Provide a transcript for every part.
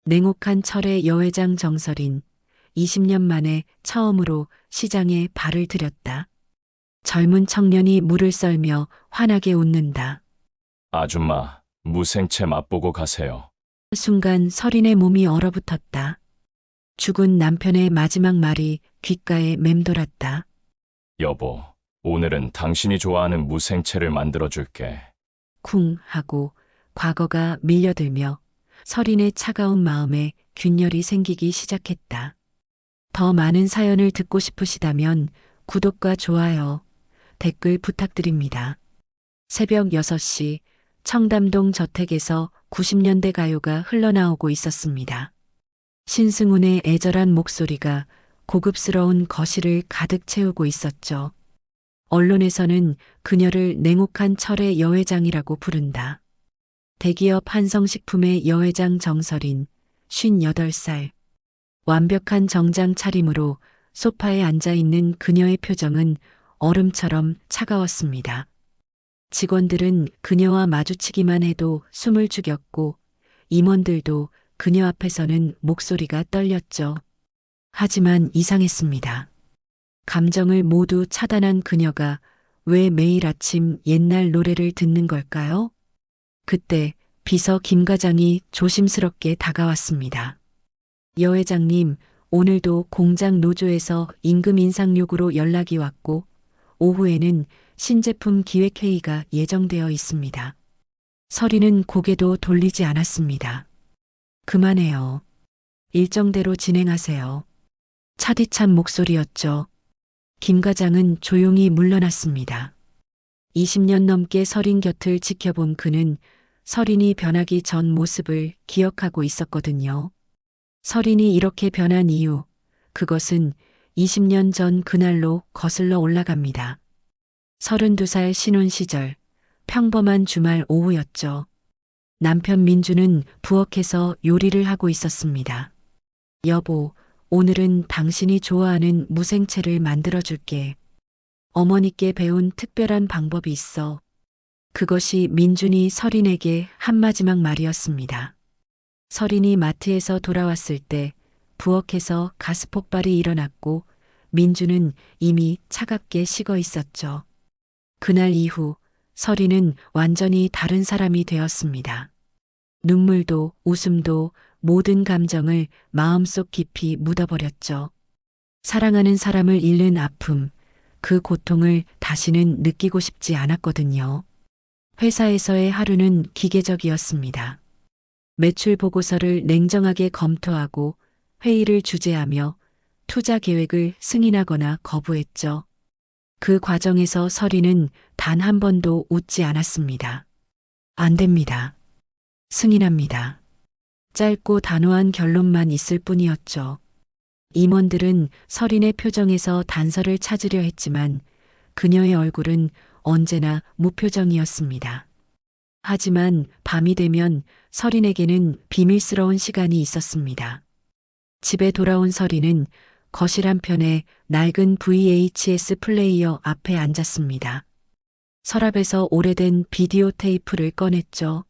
냉혹한 철의 여회장 정설인 20년 만에 처음으로 시장에 발을 들였다. 젊은 청년이 물을 썰며 환하게 웃는다. 아줌마, 무생채 맛보고 가세요. 순간 설인의 몸이 얼어붙었다. 죽은 남편의 마지막 말이 귓가에 맴돌았다. 여보, 오늘은 당신이 좋아하는 무생채를 만들어줄게. 쿵 하고 과거가 밀려들며 설인의 차가운 마음에 균열이 생기기 시작했다. 더 많은 사연을 듣고 싶으시다면 구독과 좋아요, 댓글 부탁드립니다. 새벽 6시 청담동 저택에서 90년대 가요가 흘러나오고 있었습니다. 신승훈의 애절한 목소리가 고급스러운 거실을 가득 채우고 있었죠. 언론에서는 그녀를 냉혹한 철의 여회장이라고 부른다. 대기업 한성식품의 여회장 정설인 58살. 완벽한 정장 차림으로 소파에 앉아 있는 그녀의 표정은 얼음처럼 차가웠습니다. 직원들은 그녀와 마주치기만 해도 숨을 죽였고 임원들도 그녀 앞에서는 목소리가 떨렸죠. 하지만 이상했습니다. 감정을 모두 차단한 그녀가 왜 매일 아침 옛날 노래를 듣는 걸까요? 그때 비서 김 과장이 조심스럽게 다가왔습니다. 여 회장님, 오늘도 공장 노조에서 임금 인상 요구로 연락이 왔고 오후에는 신제품 기획회의가 예정되어 있습니다. 설이는 고개도 돌리지 않았습니다. 그만해요. 일정대로 진행하세요. 차디찬 목소리였죠. 김 과장은 조용히 물러났습니다. 20년 넘게 설인 곁을 지켜본 그는 설인이 변하기 전 모습을 기억하고 있었거든요. 설인이 이렇게 변한 이유, 그것은 20년 전 그날로 거슬러 올라갑니다. 32살 신혼 시절, 평범한 주말 오후였죠. 남편 민주는 부엌에서 요리를 하고 있었습니다. 여보, 오늘은 당신이 좋아하는 무생채를 만들어줄게. 어머니께 배운 특별한 방법이 있어. 그것이 민준이 설인에게 한 마지막 말이었습니다. 설인이 마트에서 돌아왔을 때 부엌에서 가스폭발이 일어났고 민주는 이미 차갑게 식어 있었죠. 그날 이후 설인은 완전히 다른 사람이 되었습니다. 눈물도 웃음도 모든 감정을 마음속 깊이 묻어버렸죠. 사랑하는 사람을 잃는 아픔, 그 고통을 다시는 느끼고 싶지 않았거든요. 회사에서의 하루는 기계적이었습니다. 매출 보고서를 냉정하게 검토하고 회의를 주재하며 투자 계획을 승인하거나 거부했죠. 그 과정에서 설이는 단 한 번도 웃지 않았습니다. 안 됩니다. 승인합니다. 짧고 단호한 결론만 있을 뿐이었죠. 임원들은 설인의 표정에서 단서를 찾으려 했지만 그녀의 얼굴은 언제나 무표정이었습니다. 하지만 밤이 되면 설인에게는 비밀스러운 시간이 있었습니다. 집에 돌아온 설인은 거실 한편에 낡은 VHS 플레이어 앞에 앉았습니다. 서랍에서 오래된 비디오 테이프를 꺼냈죠.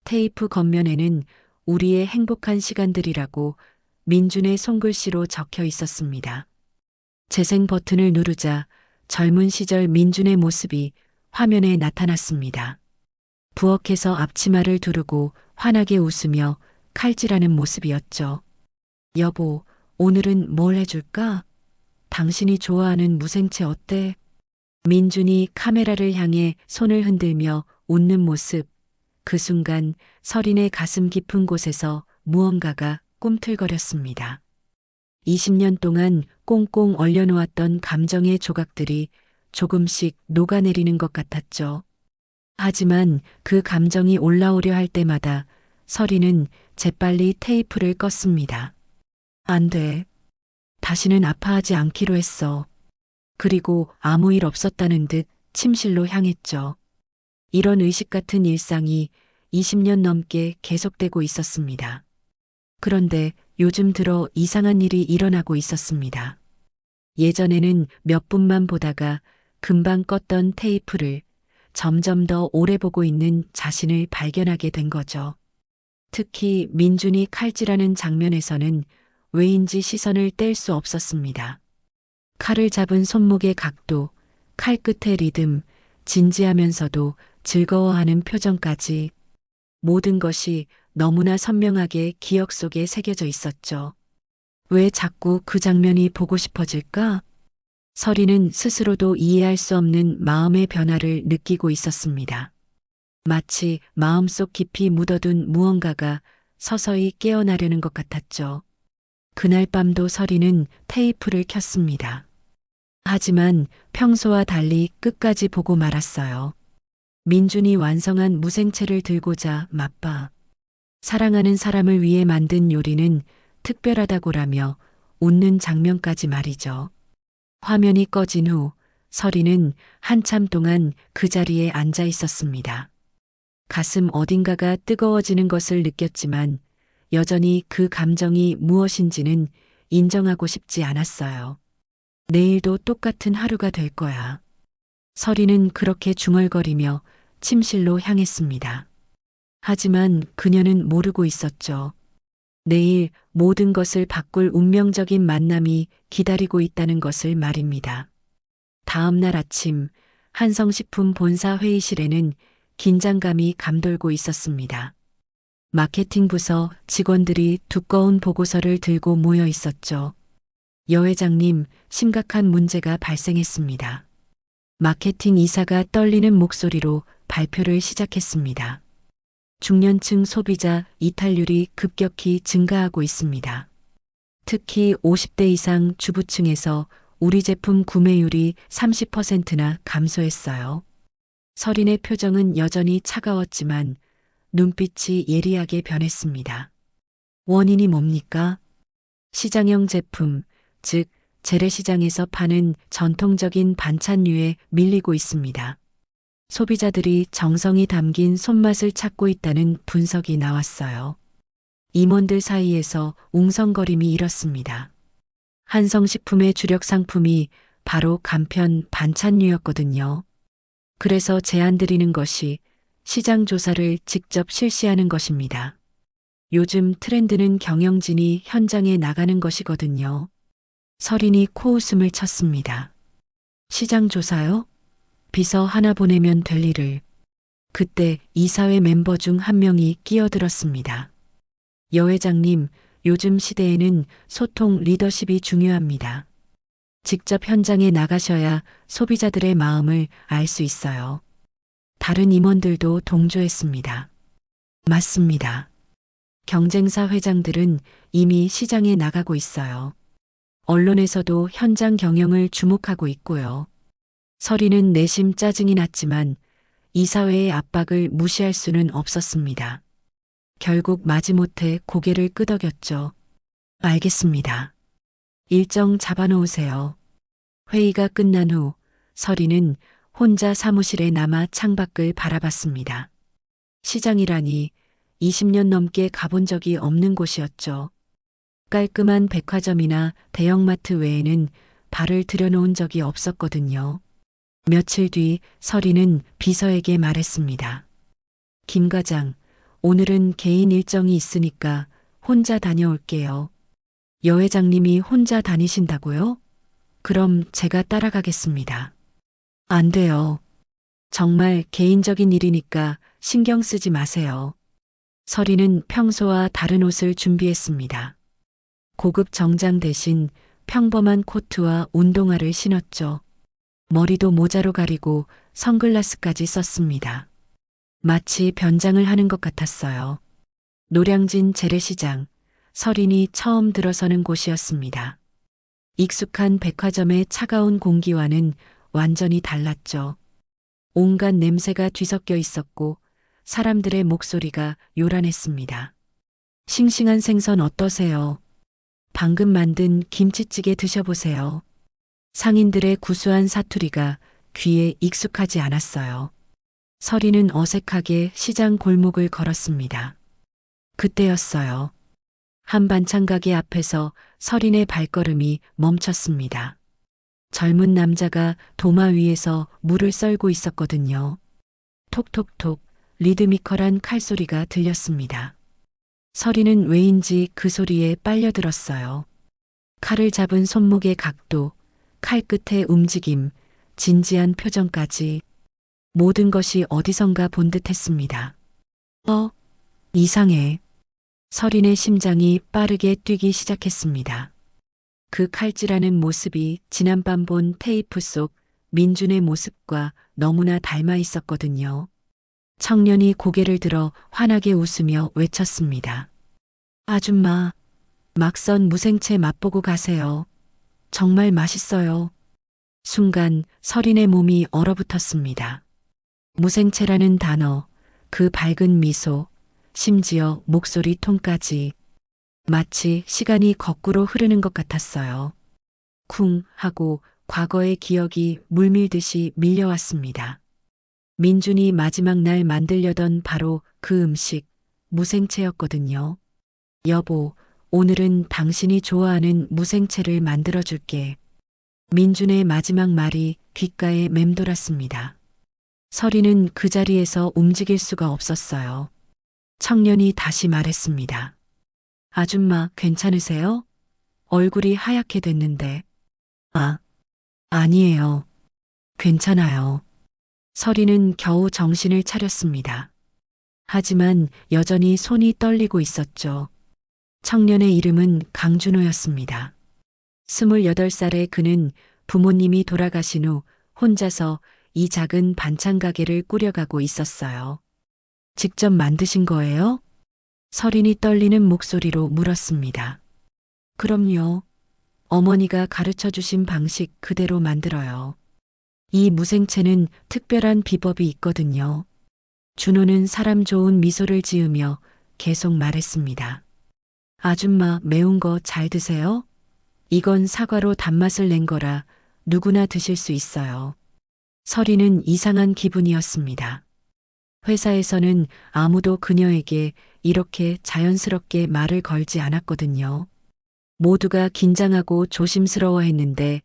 테이프 겉면에는 우리의 행복한 시간들이라고 민준의 손글씨로 적혀 있었습니다. 재생 버튼을 누르자 젊은 시절 민준의 모습이 화면에 나타났습니다. 부엌에서 앞치마를 두르고 환하게 웃으며 칼질하는 모습이었죠. 여보, 오늘은 뭘 해줄까? 당신이 좋아하는 무생채 어때? 민준이 카메라를 향해 손을 흔들며 웃는 모습. 그 순간 설인의 가슴 깊은 곳에서 무언가가 꿈틀거렸습니다. 20년 동안 꽁꽁 얼려놓았던 감정의 조각들이 조금씩 녹아내리는 것 같았죠. 하지만 그 감정이 올라오려 할 때마다 설이는 재빨리 테이프를 껐습니다. 안 돼. 다시는 아파하지 않기로 했어. 그리고 아무 일 없었다는 듯 침실로 향했죠. 이런 의식 같은 일상이 20년 넘게 계속되고 있었습니다. 그런데 요즘 들어 이상한 일이 일어나고 있었습니다. 예전에는 몇 분만 보다가 금방 껐던 테이프를 점점 더 오래 보고 있는 자신을 발견하게 된 거죠. 특히 민준이 칼질하는 장면에서는 왜인지 시선을 뗄 수 없었습니다. 칼을 잡은 손목의 각도, 칼 끝의 리듬, 진지하면서도 즐거워하는 표정까지 모든 것이 너무나 선명하게 기억 속에 새겨져 있었죠. 왜 자꾸 그 장면이 보고 싶어질까? 서리는 스스로도 이해할 수 없는 마음의 변화를 느끼고 있었습니다. 마치 마음속 깊이 묻어둔 무언가가 서서히 깨어나려는 것 같았죠. 그날 밤도 서리는 테이프를 켰습니다. 하지만 평소와 달리 끝까지 보고 말았어요. 민준이 완성한 무생채를 들고자 맛봐. 사랑하는 사람을 위해 만든 요리는 특별하다고라며 웃는 장면까지 말이죠. 화면이 꺼진 후 서리는 한참 동안 그 자리에 앉아 있었습니다. 가슴 어딘가가 뜨거워지는 것을 느꼈지만 여전히 그 감정이 무엇인지는 인정하고 싶지 않았어요. 내일도 똑같은 하루가 될 거야. 서리는 그렇게 중얼거리며 침실로 향했습니다. 하지만 그녀는 모르고 있었죠. 내일 모든 것을 바꿀 운명적인 만남이 기다리고 있다는 것을 말입니다. 다음 날 아침 한성식품 본사 회의실에는 긴장감이 감돌고 있었습니다. 마케팅 부서 직원들이 두꺼운 보고서를 들고 모여 있었죠. 여 회장님, 심각한 문제가 발생했습니다. 마케팅 이사가 떨리는 목소리로 발표를 시작했습니다. 중년층 소비자 이탈률이 급격히 증가하고 있습니다. 특히 50대 이상 주부층에서 우리 제품 구매율이 30%나 감소했어요. 서린의 표정은 여전히 차가웠지만 눈빛이 예리하게 변했습니다. 원인이 뭡니까? 시장형 제품, 즉 재래시장에서 파는 전통적인 반찬류에 밀리고 있습니다. 소비자들이 정성이 담긴 손맛을 찾고 있다는 분석이 나왔어요. 임원들 사이에서 웅성거림이 일었습니다. 한성식품의 주력 상품이 바로 간편 반찬류였거든요. 그래서 제안드리는 것이 시장 조사를 직접 실시하는 것입니다. 요즘 트렌드는 경영진이 현장에 나가는 것이거든요. 서린이 코웃음을 쳤습니다. 시장 조사요? 비서 하나 보내면 될 일을. 그때 이사회 멤버 중 한 명이 끼어들었습니다. 여 회장님, 요즘 시대에는 소통 리더십이 중요합니다. 직접 현장에 나가셔야 소비자들의 마음을 알 수 있어요. 다른 임원들도 동조했습니다. 맞습니다. 경쟁사 회장들은 이미 시장에 나가고 있어요. 언론에서도 현장 경영을 주목하고 있고요. 서리는 내심 짜증이 났지만 이사회의 압박을 무시할 수는 없었습니다. 결국 마지못해 고개를 끄덕였죠. 알겠습니다. 일정 잡아놓으세요. 회의가 끝난 후 서리는 혼자 사무실에 남아 창밖을 바라봤습니다. 시장이라니 20년 넘게 가본 적이 없는 곳이었죠. 깔끔한 백화점이나 대형마트 외에는 발을 들여놓은 적이 없었거든요. 며칠 뒤 서리는 비서에게 말했습니다. 김 과장, 오늘은 개인 일정이 있으니까 혼자 다녀올게요. 여 회장님이 혼자 다니신다고요? 그럼 제가 따라가겠습니다. 안 돼요. 정말 개인적인 일이니까 신경 쓰지 마세요. 서리는 평소와 다른 옷을 준비했습니다. 고급 정장 대신 평범한 코트와 운동화를 신었죠. 머리도 모자로 가리고 선글라스까지 썼습니다. 마치 변장을 하는 것 같았어요. 노량진 재래시장, 서린이 처음 들어서는 곳이었습니다. 익숙한 백화점의 차가운 공기와는 완전히 달랐죠. 온갖 냄새가 뒤섞여 있었고 사람들의 목소리가 요란했습니다. 싱싱한 생선 어떠세요? 방금 만든 김치찌개 드셔보세요. 상인들의 구수한 사투리가 귀에 익숙하지 않았어요. 서리는 어색하게 시장 골목을 걸었습니다. 그때였어요. 한 반찬 가게 앞에서 서린의 발걸음이 멈췄습니다. 젊은 남자가 도마 위에서 물을 썰고 있었거든요. 톡톡톡 리드미컬한 칼소리가 들렸습니다. 서리는 왜인지 그 소리에 빨려들었어요. 칼을 잡은 손목의 각도, 칼 끝의 움직임, 진지한 표정까지 모든 것이 어디선가 본 듯했습니다. 이상해. 서린의 심장이 빠르게 뛰기 시작했습니다. 그 칼질하는 모습이 지난밤 본 테이프 속 민준의 모습과 너무나 닮아 있었거든요. 청년이 고개를 들어 환하게 웃으며 외쳤습니다. 아줌마, 막선 무생채 맛보고 가세요. 정말 맛있어요. 순간 서린의 몸이 얼어붙었습니다. 무생채라는 단어, 그 밝은 미소, 심지어 목소리 톤까지 마치 시간이 거꾸로 흐르는 것 같았어요. 쿵 하고 과거의 기억이 물밀듯이 밀려왔습니다. 민준이 마지막 날 만들려던 바로 그 음식, 무생채였거든요. 여보, 오늘은 당신이 좋아하는 무생채를 만들어줄게. 민준의 마지막 말이 귓가에 맴돌았습니다. 서리는 그 자리에서 움직일 수가 없었어요. 청년이 다시 말했습니다. 아줌마, 괜찮으세요? 얼굴이 하얗게 됐는데. 아니에요. 괜찮아요. 서리는 겨우 정신을 차렸습니다. 하지만 여전히 손이 떨리고 있었죠. 청년의 이름은 강준호였습니다. 28살의 그는 부모님이 돌아가신 후 혼자서 이 작은 반찬 가게를 꾸려가고 있었어요. 직접 만드신 거예요? 서린이 떨리는 목소리로 물었습니다. 그럼요. 어머니가 가르쳐 주신 방식 그대로 만들어요. 이 무생채는 특별한 비법이 있거든요. 준호는 사람 좋은 미소를 지으며 계속 말했습니다. 아줌마, 매운 거 잘 드세요? 이건 사과로 단맛을 낸 거라 누구나 드실 수 있어요. 서리는 이상한 기분이었습니다. 회사에서는 아무도 그녀에게 이렇게 자연스럽게 말을 걸지 않았거든요. 모두가 긴장하고 조심스러워했는데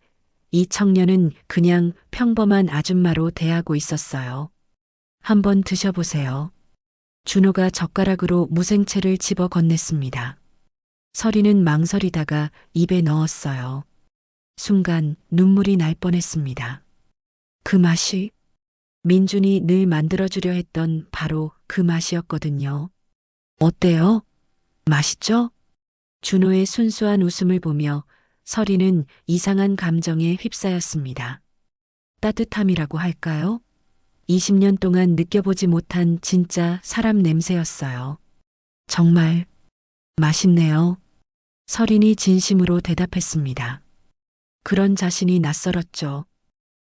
이 청년은 그냥 평범한 아줌마로 대하고 있었어요. 한번 드셔보세요. 준호가 젓가락으로 무생채를 집어 건넸습니다. 서리는 망설이다가 입에 넣었어요. 순간 눈물이 날 뻔했습니다. 그 맛이 민준이 늘 만들어주려 했던 바로 그 맛이었거든요. 어때요? 맛있죠? 준호의 순수한 웃음을 보며 서리는 이상한 감정에 휩싸였습니다. 따뜻함이라고 할까요? 20년 동안 느껴보지 못한 진짜 사람 냄새였어요. 정말 맛있네요. 서린이 진심으로 대답했습니다. 그런 자신이 낯설었죠.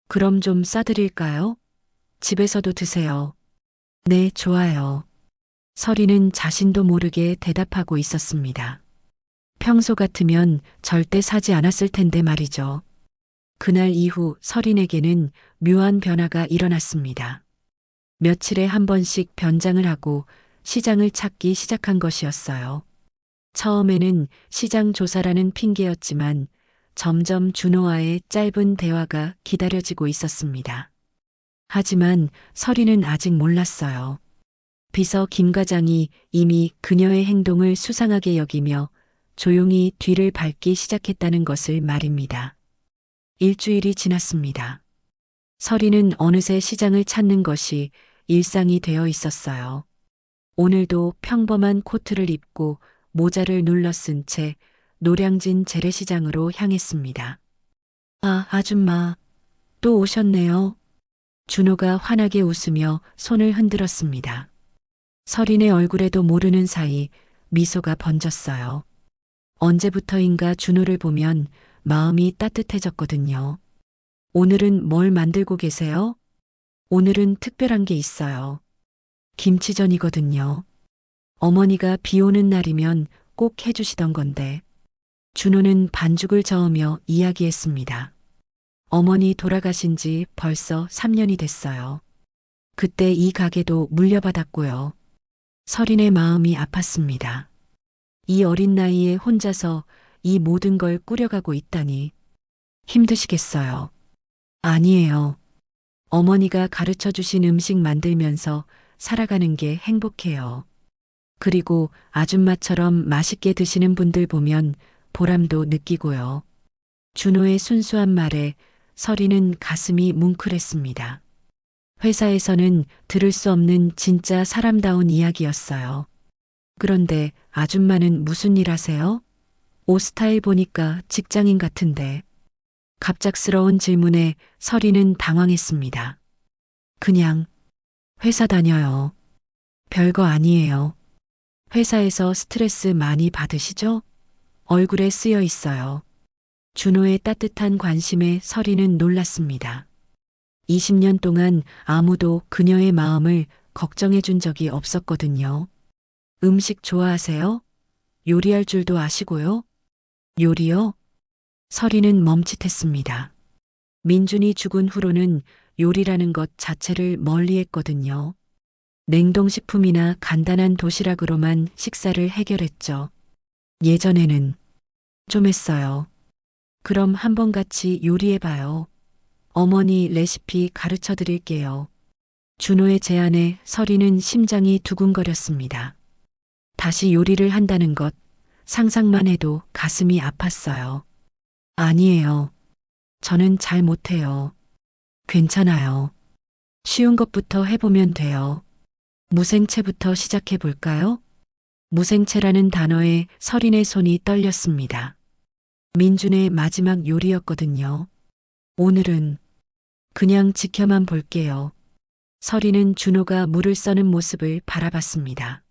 그럼 좀 싸드릴까요? 집에서도 드세요. 네, 좋아요. 서린은 자신도 모르게 대답하고 있었습니다. 평소 같으면 절대 사지 않았을 텐데 말이죠. 그날 이후 서린에게는 묘한 변화가 일어났습니다. 며칠에 한 번씩 변장을 하고 시장을 찾기 시작한 것이었어요. 처음에는 시장 조사라는 핑계였지만 점점 준호와의 짧은 대화가 기다려지고 있었습니다. 하지만 서리는 아직 몰랐어요. 비서 김 과장이 이미 그녀의 행동을 수상하게 여기며 조용히 뒤를 밟기 시작했다는 것을 말입니다. 일주일이 지났습니다. 서리는 어느새 시장을 찾는 것이 일상이 되어 있었어요. 오늘도 평범한 코트를 입고 모자를 눌러 쓴 채 노량진 재래시장으로 향했습니다. 아줌마, 또 오셨네요. 준호가 환하게 웃으며 손을 흔들었습니다. 서린의 얼굴에도 모르는 사이 미소가 번졌어요. 언제부터인가 준호를 보면 마음이 따뜻해졌거든요. 오늘은 뭘 만들고 계세요? 오늘은 특별한 게 있어요. 김치전이거든요. 어머니가 비 오는 날이면 꼭 해주시던 건데. 준호는 반죽을 저으며 이야기했습니다. 어머니 돌아가신 지 벌써 3년이 됐어요. 그때 이 가게도 물려받았고요. 서린의 마음이 아팠습니다. 이 어린 나이에 혼자서 이 모든 걸 꾸려가고 있다니 힘드시겠어요. 아니에요. 어머니가 가르쳐 주신 음식 만들면서 살아가는 게 행복해요. 그리고 아줌마처럼 맛있게 드시는 분들 보면 보람도 느끼고요. 준호의 순수한 말에 서리는 가슴이 뭉클했습니다. 회사에서는 들을 수 없는 진짜 사람다운 이야기였어요. 그런데 아줌마는 무슨 일 하세요? 옷 스타일 보니까 직장인 같은데. 갑작스러운 질문에 서리는 당황했습니다. 그냥 회사 다녀요. 별거 아니에요. 회사에서 스트레스 많이 받으시죠? 얼굴에 쓰여 있어요. 준호의 따뜻한 관심에 서리는 놀랐습니다. 20년 동안 아무도 그녀의 마음을 걱정해 준 적이 없었거든요. 음식 좋아하세요? 요리할 줄도 아시고요? 요리요? 서리는 멈칫했습니다. 민준이 죽은 후로는 요리라는 것 자체를 멀리 했거든요. 냉동식품이나 간단한 도시락으로만 식사를 해결했죠. 예전에는 좀 했어요. 그럼 한번 같이 요리해봐요. 어머니 레시피 가르쳐 드릴게요. 준호의 제안에 서리는 심장이 두근거렸습니다. 다시 요리를 한다는 것, 상상만 해도 가슴이 아팠어요. 아니에요. 저는 잘 못해요. 괜찮아요. 쉬운 것부터 해보면 돼요. 무생채부터 시작해 볼까요? 무생채라는 단어에 서린의 손이 떨렸습니다. 민준의 마지막 요리였거든요. 오늘은 그냥 지켜만 볼게요. 서린은 준호가 물을 써는 모습을 바라봤습니다.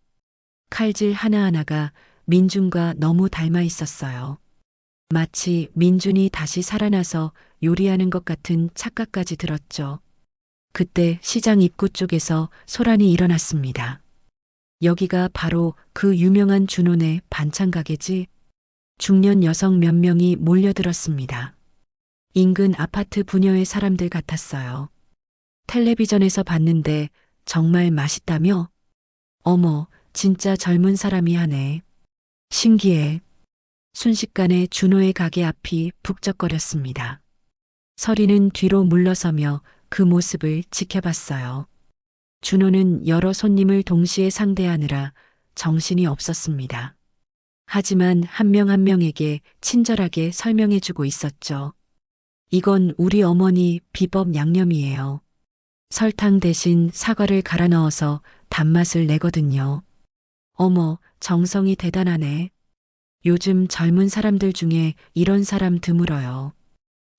칼질 하나하나가 민준과 너무 닮아 있었어요. 마치 민준이 다시 살아나서 요리하는 것 같은 착각까지 들었죠. 그때 시장 입구 쪽에서 소란이 일어났습니다. 여기가 바로 그 유명한 준호네 반찬 가게지. 중년 여성 몇 명이 몰려들었습니다. 인근 아파트 부녀의 사람들 같았어요. 텔레비전에서 봤는데 정말 맛있다며? 어머, 진짜 젊은 사람이 하네. 신기해. 순식간에 준호의 가게 앞이 북적거렸습니다. 서리는 뒤로 물러서며 그 모습을 지켜봤어요. 준호는 여러 손님을 동시에 상대하느라 정신이 없었습니다. 하지만 한 명 한 명에게 친절하게 설명해주고 있었죠. 이건 우리 어머니 비법 양념이에요. 설탕 대신 사과를 갈아 넣어서 단맛을 내거든요. 어머, 정성이 대단하네. 요즘 젊은 사람들 중에 이런 사람 드물어요.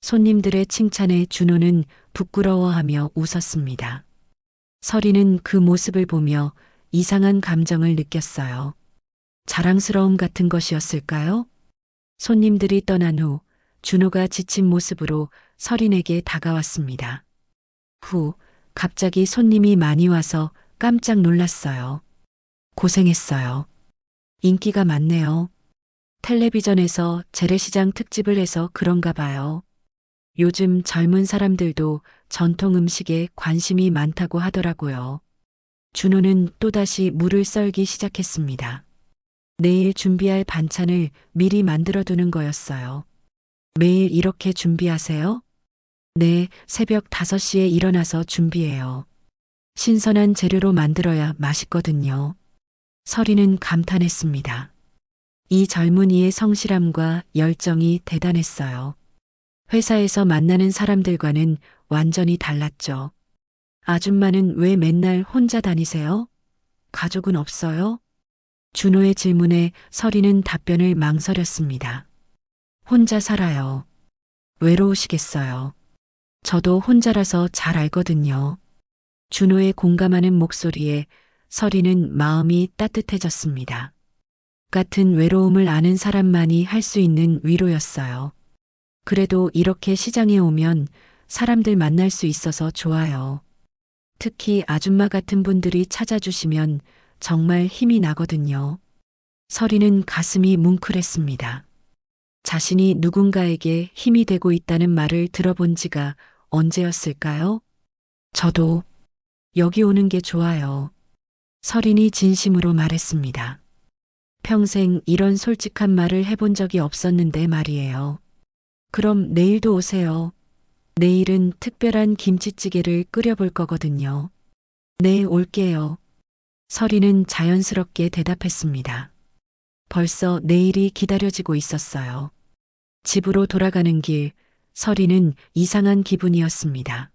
손님들의 칭찬에 준호는 부끄러워하며 웃었습니다. 서리는 그 모습을 보며 이상한 감정을 느꼈어요. 자랑스러움 같은 것이었을까요? 손님들이 떠난 후 준호가 지친 모습으로 서린에게 다가왔습니다. 갑자기 손님이 많이 와서 깜짝 놀랐어요. 고생했어요. 인기가 많네요. 텔레비전에서 재래시장 특집을 해서 그런가 봐요. 요즘 젊은 사람들도 전통 음식에 관심이 많다고 하더라고요. 준호는 또다시 물을 썰기 시작했습니다. 내일 준비할 반찬을 미리 만들어두는 거였어요. 매일 이렇게 준비하세요? 네, 새벽 5시에 일어나서 준비해요. 신선한 재료로 만들어야 맛있거든요. 서리는 감탄했습니다. 이 젊은이의 성실함과 열정이 대단했어요. 회사에서 만나는 사람들과는 완전히 달랐죠. 아줌마는 왜 맨날 혼자 다니세요? 가족은 없어요? 준호의 질문에 서리는 답변을 망설였습니다. 혼자 살아요. 외로우시겠어요. 저도 혼자라서 잘 알거든요. 준호의 공감하는 목소리에 서리는 마음이 따뜻해졌습니다. 같은 외로움을 아는 사람만이 할 수 있는 위로였어요. 그래도 이렇게 시장에 오면 사람들 만날 수 있어서 좋아요. 특히 아줌마 같은 분들이 찾아주시면 정말 힘이 나거든요. 서리는 가슴이 뭉클했습니다. 자신이 누군가에게 힘이 되고 있다는 말을 들어본 지가 언제였을까요? 저도 여기 오는 게 좋아요. 서린이 진심으로 말했습니다. 평생 이런 솔직한 말을 해본 적이 없었는데 말이에요. 그럼 내일도 오세요. 내일은 특별한 김치찌개를 끓여볼 거거든요. 네, 올게요. 서리는 자연스럽게 대답했습니다. 벌써 내일이 기다려지고 있었어요. 집으로 돌아가는 길, 서리는 이상한 기분이었습니다.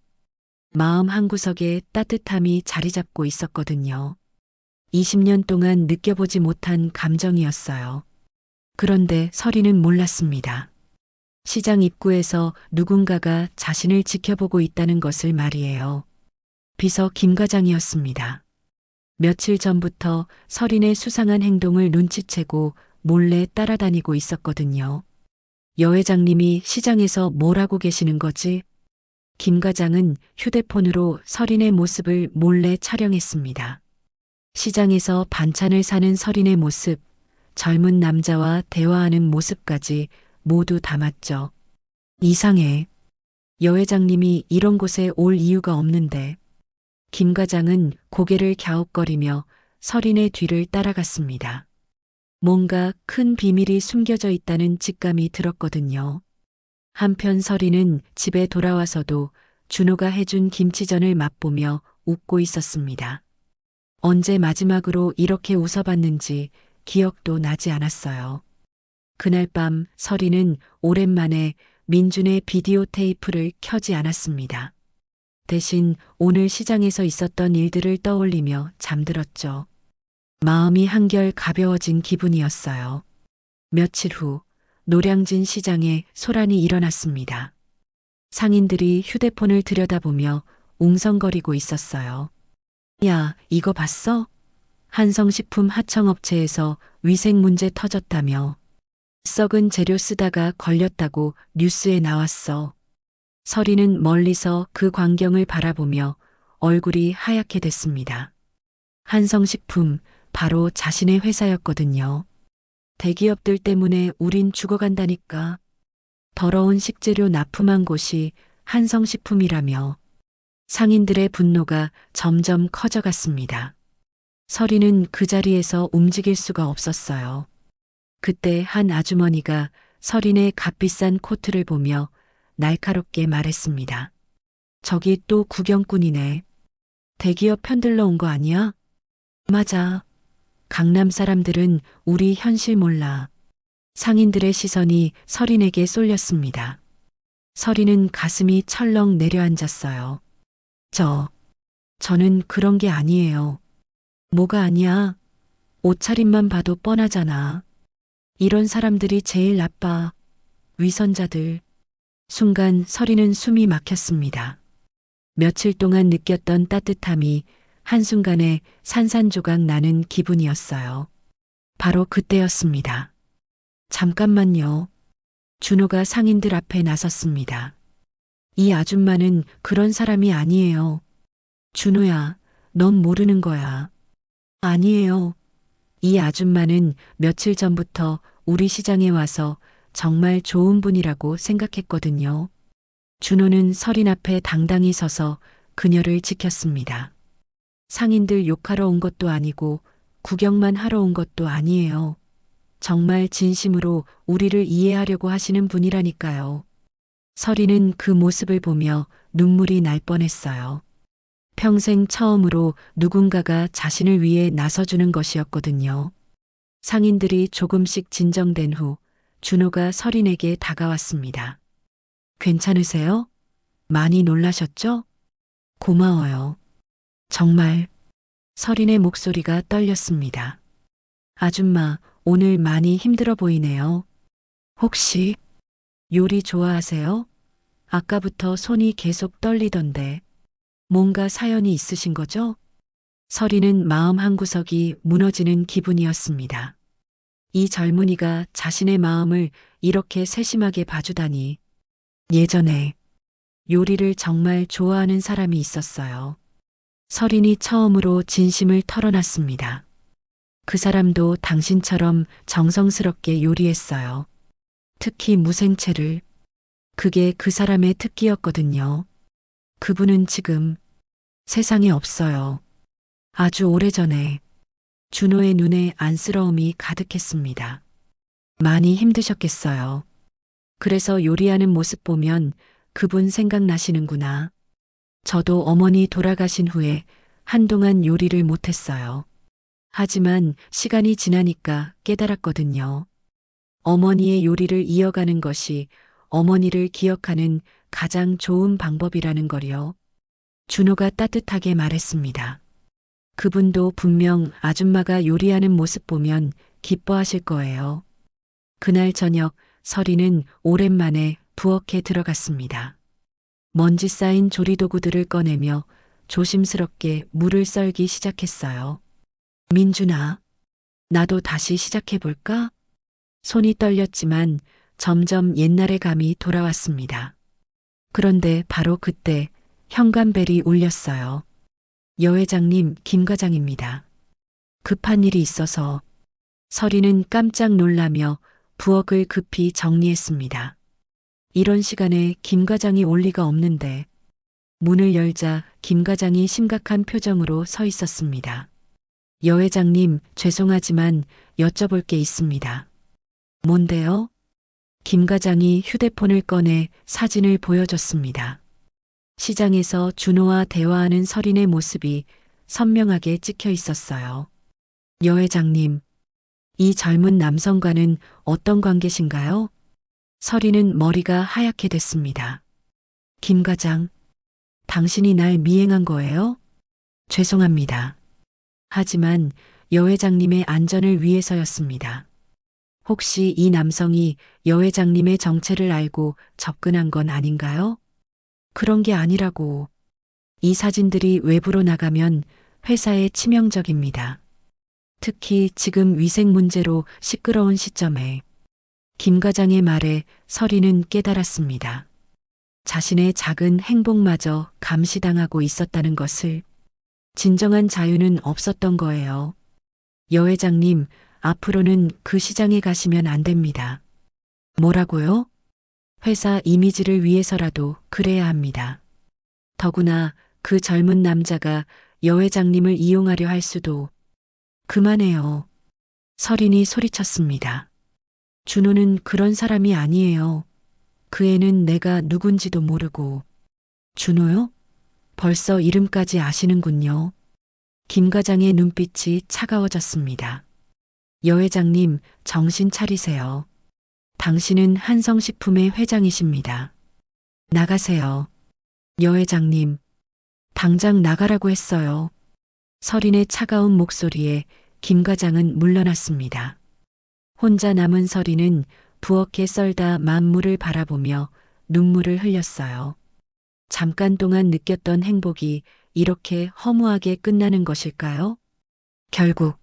마음 한구석에 따뜻함이 자리 잡고 있었거든요. 20년 동안 느껴보지 못한 감정이었어요. 그런데 서리는 몰랐습니다. 시장 입구에서 누군가가 자신을 지켜보고 있다는 것을 말이에요. 비서 김 과장이었습니다. 며칠 전부터 서린의 수상한 행동을 눈치채고 몰래 따라다니고 있었거든요. 여 회장님이 시장에서 뭘 하고 계시는 거지? 김 과장은 휴대폰으로 서린의 모습을 몰래 촬영했습니다. 시장에서 반찬을 사는 서린의 모습, 젊은 남자와 대화하는 모습까지 모두 담았죠. 이상해. 여 회장님이 이런 곳에 올 이유가 없는데. 김 과장은 고개를 갸웃거리며 서린의 뒤를 따라갔습니다. 뭔가 큰 비밀이 숨겨져 있다는 직감이 들었거든요. 한편 서린은 집에 돌아와서도 준호가 해준 김치전을 맛보며 웃고 있었습니다. 언제 마지막으로 이렇게 웃어봤는지 기억도 나지 않았어요. 그날 밤 서린은 오랜만에 민준의 비디오 테이프를 켜지 않았습니다. 대신 오늘 시장에서 있었던 일들을 떠올리며 잠들었죠. 마음이 한결 가벼워진 기분이었어요. 며칠 후 노량진 시장에 소란이 일어났습니다. 상인들이 휴대폰을 들여다보며 웅성거리고 있었어요. 야, 이거 봤어? 한성식품 하청업체에서 위생 문제 터졌다며. 썩은 재료 쓰다가 걸렸다고 뉴스에 나왔어. 서리는 멀리서 그 광경을 바라보며 얼굴이 하얗게 됐습니다. 한성식품, 바로 자신의 회사였거든요. 대기업들 때문에 우린 죽어간다니까. 더러운 식재료 납품한 곳이 한성식품이라며. 상인들의 분노가 점점 커져갔습니다. 서리는 그 자리에서 움직일 수가 없었어요. 그때 한 아주머니가 서린의 값비싼 코트를 보며 날카롭게 말했습니다. 저기 또 구경꾼이네. 대기업 편들러 온 거 아니야? 맞아. 강남 사람들은 우리 현실 몰라. 상인들의 시선이 서린에게 쏠렸습니다. 서린은 가슴이 철렁 내려앉았어요. 저는 그런 게 아니에요. 뭐가 아니야? 옷차림만 봐도 뻔하잖아. 이런 사람들이 제일 나빠. 위선자들. 순간 서리는 숨이 막혔습니다. 며칠 동안 느꼈던 따뜻함이 한순간에 산산조각 나는 기분이었어요. 바로 그때였습니다. 잠깐만요. 준호가 상인들 앞에 나섰습니다. 이 아줌마는 그런 사람이 아니에요. 준호야, 넌 모르는 거야. 아니에요. 이 아줌마는 며칠 전부터 우리 시장에 와서 정말 좋은 분이라고 생각했거든요. 준호는 서린 앞에 당당히 서서 그녀를 지켰습니다. 상인들 욕하러 온 것도 아니고 구경만 하러 온 것도 아니에요. 정말 진심으로 우리를 이해하려고 하시는 분이라니까요. 서린은 그 모습을 보며 눈물이 날 뻔했어요. 평생 처음으로 누군가가 자신을 위해 나서주는 것이었거든요. 상인들이 조금씩 진정된 후 준호가 서린에게 다가왔습니다. 괜찮으세요? 많이 놀라셨죠? 고마워요. 정말. 서린의 목소리가 떨렸습니다. 아줌마, 오늘 많이 힘들어 보이네요. 혹시 요리 좋아하세요? 아까부터 손이 계속 떨리던데. 뭔가 사연이 있으신 거죠? 서린은 마음 한구석이 무너지는 기분이었습니다. 이 젊은이가 자신의 마음을 이렇게 세심하게 봐주다니. 예전에 요리를 정말 좋아하는 사람이 있었어요. 서린이 처음으로 진심을 털어놨습니다. 그 사람도 당신처럼 정성스럽게 요리했어요. 특히 무생채를. 그게 그 사람의 특기였거든요. 그분은 지금 세상에 없어요. 아주 오래전에. 준호의 눈에 안쓰러움이 가득했습니다. 많이 힘드셨겠어요. 그래서 요리하는 모습 보면 그분 생각나시는구나. 저도 어머니 돌아가신 후에 한동안 요리를 못했어요. 하지만 시간이 지나니까 깨달았거든요. 어머니의 요리를 이어가는 것이 어머니를 기억하는 가장 좋은 방법이라는 걸요. 준호가 따뜻하게 말했습니다. 그분도 분명 아줌마가 요리하는 모습 보면 기뻐하실 거예요. 그날 저녁 설이는 오랜만에 부엌에 들어갔습니다. 먼지 쌓인 조리도구들을 꺼내며 조심스럽게 물을 썰기 시작했어요. 민준아, 나도 다시 시작해볼까? 손이 떨렸지만 점점 옛날의 감이 돌아왔습니다. 그런데 바로 그때 현관벨이 울렸어요. 여 회장님, 김 과장입니다. 급한 일이 있어서. 설이는 깜짝 놀라며 부엌을 급히 정리했습니다. 이런 시간에 김 과장이 올 리가 없는데. 문을 열자 김 과장이 심각한 표정으로 서 있었습니다. 여 회장님, 죄송하지만 여쭤볼 게 있습니다. 뭔데요? 김 과장이 휴대폰을 꺼내 사진을 보여줬습니다. 시장에서 준호와 대화하는 설인의 모습이 선명하게 찍혀 있었어요. 여 회장님, 이 젊은 남성과는 어떤 관계신가요? 설이는 머리가 하얗게 됐습니다. 김 과장, 당신이 날 미행한 거예요? 죄송합니다. 하지만 여 회장님의 안전을 위해서였습니다. 혹시 이 남성이 여 회장님의 정체를 알고 접근한 건 아닌가요? 그런 게 아니라고. 이 사진들이 외부로 나가면 회사에 치명적입니다. 특히 지금 위생 문제로 시끄러운 시점에. 김 과장의 말에 설이는 깨달았습니다. 자신의 작은 행복마저 감시당하고 있었다는 것을. 진정한 자유는 없었던 거예요. 여 회장님, 앞으로는 그 시장에 가시면 안 됩니다. 뭐라고요? 회사 이미지를 위해서라도 그래야 합니다. 더구나 그 젊은 남자가 여 회장님을 이용하려 할 수도. 그만해요. 설인이 소리쳤습니다. 준호는 그런 사람이 아니에요. 그 애는 내가 누군지도 모르고. 준호요? 벌써 이름까지 아시는군요. 김 과장의 눈빛이 차가워졌습니다. 여 회장님, 정신 차리세요. 당신은 한성식품의 회장이십니다. 나가세요. 여 회장님, 당장 나가라고 했어요. 설인의 차가운 목소리에 김 과장은 물러났습니다. 혼자 남은 설인은 부엌에 썰다 만물을 바라보며 눈물을 흘렸어요. 잠깐 동안 느꼈던 행복이 이렇게 허무하게 끝나는 것일까요? 결국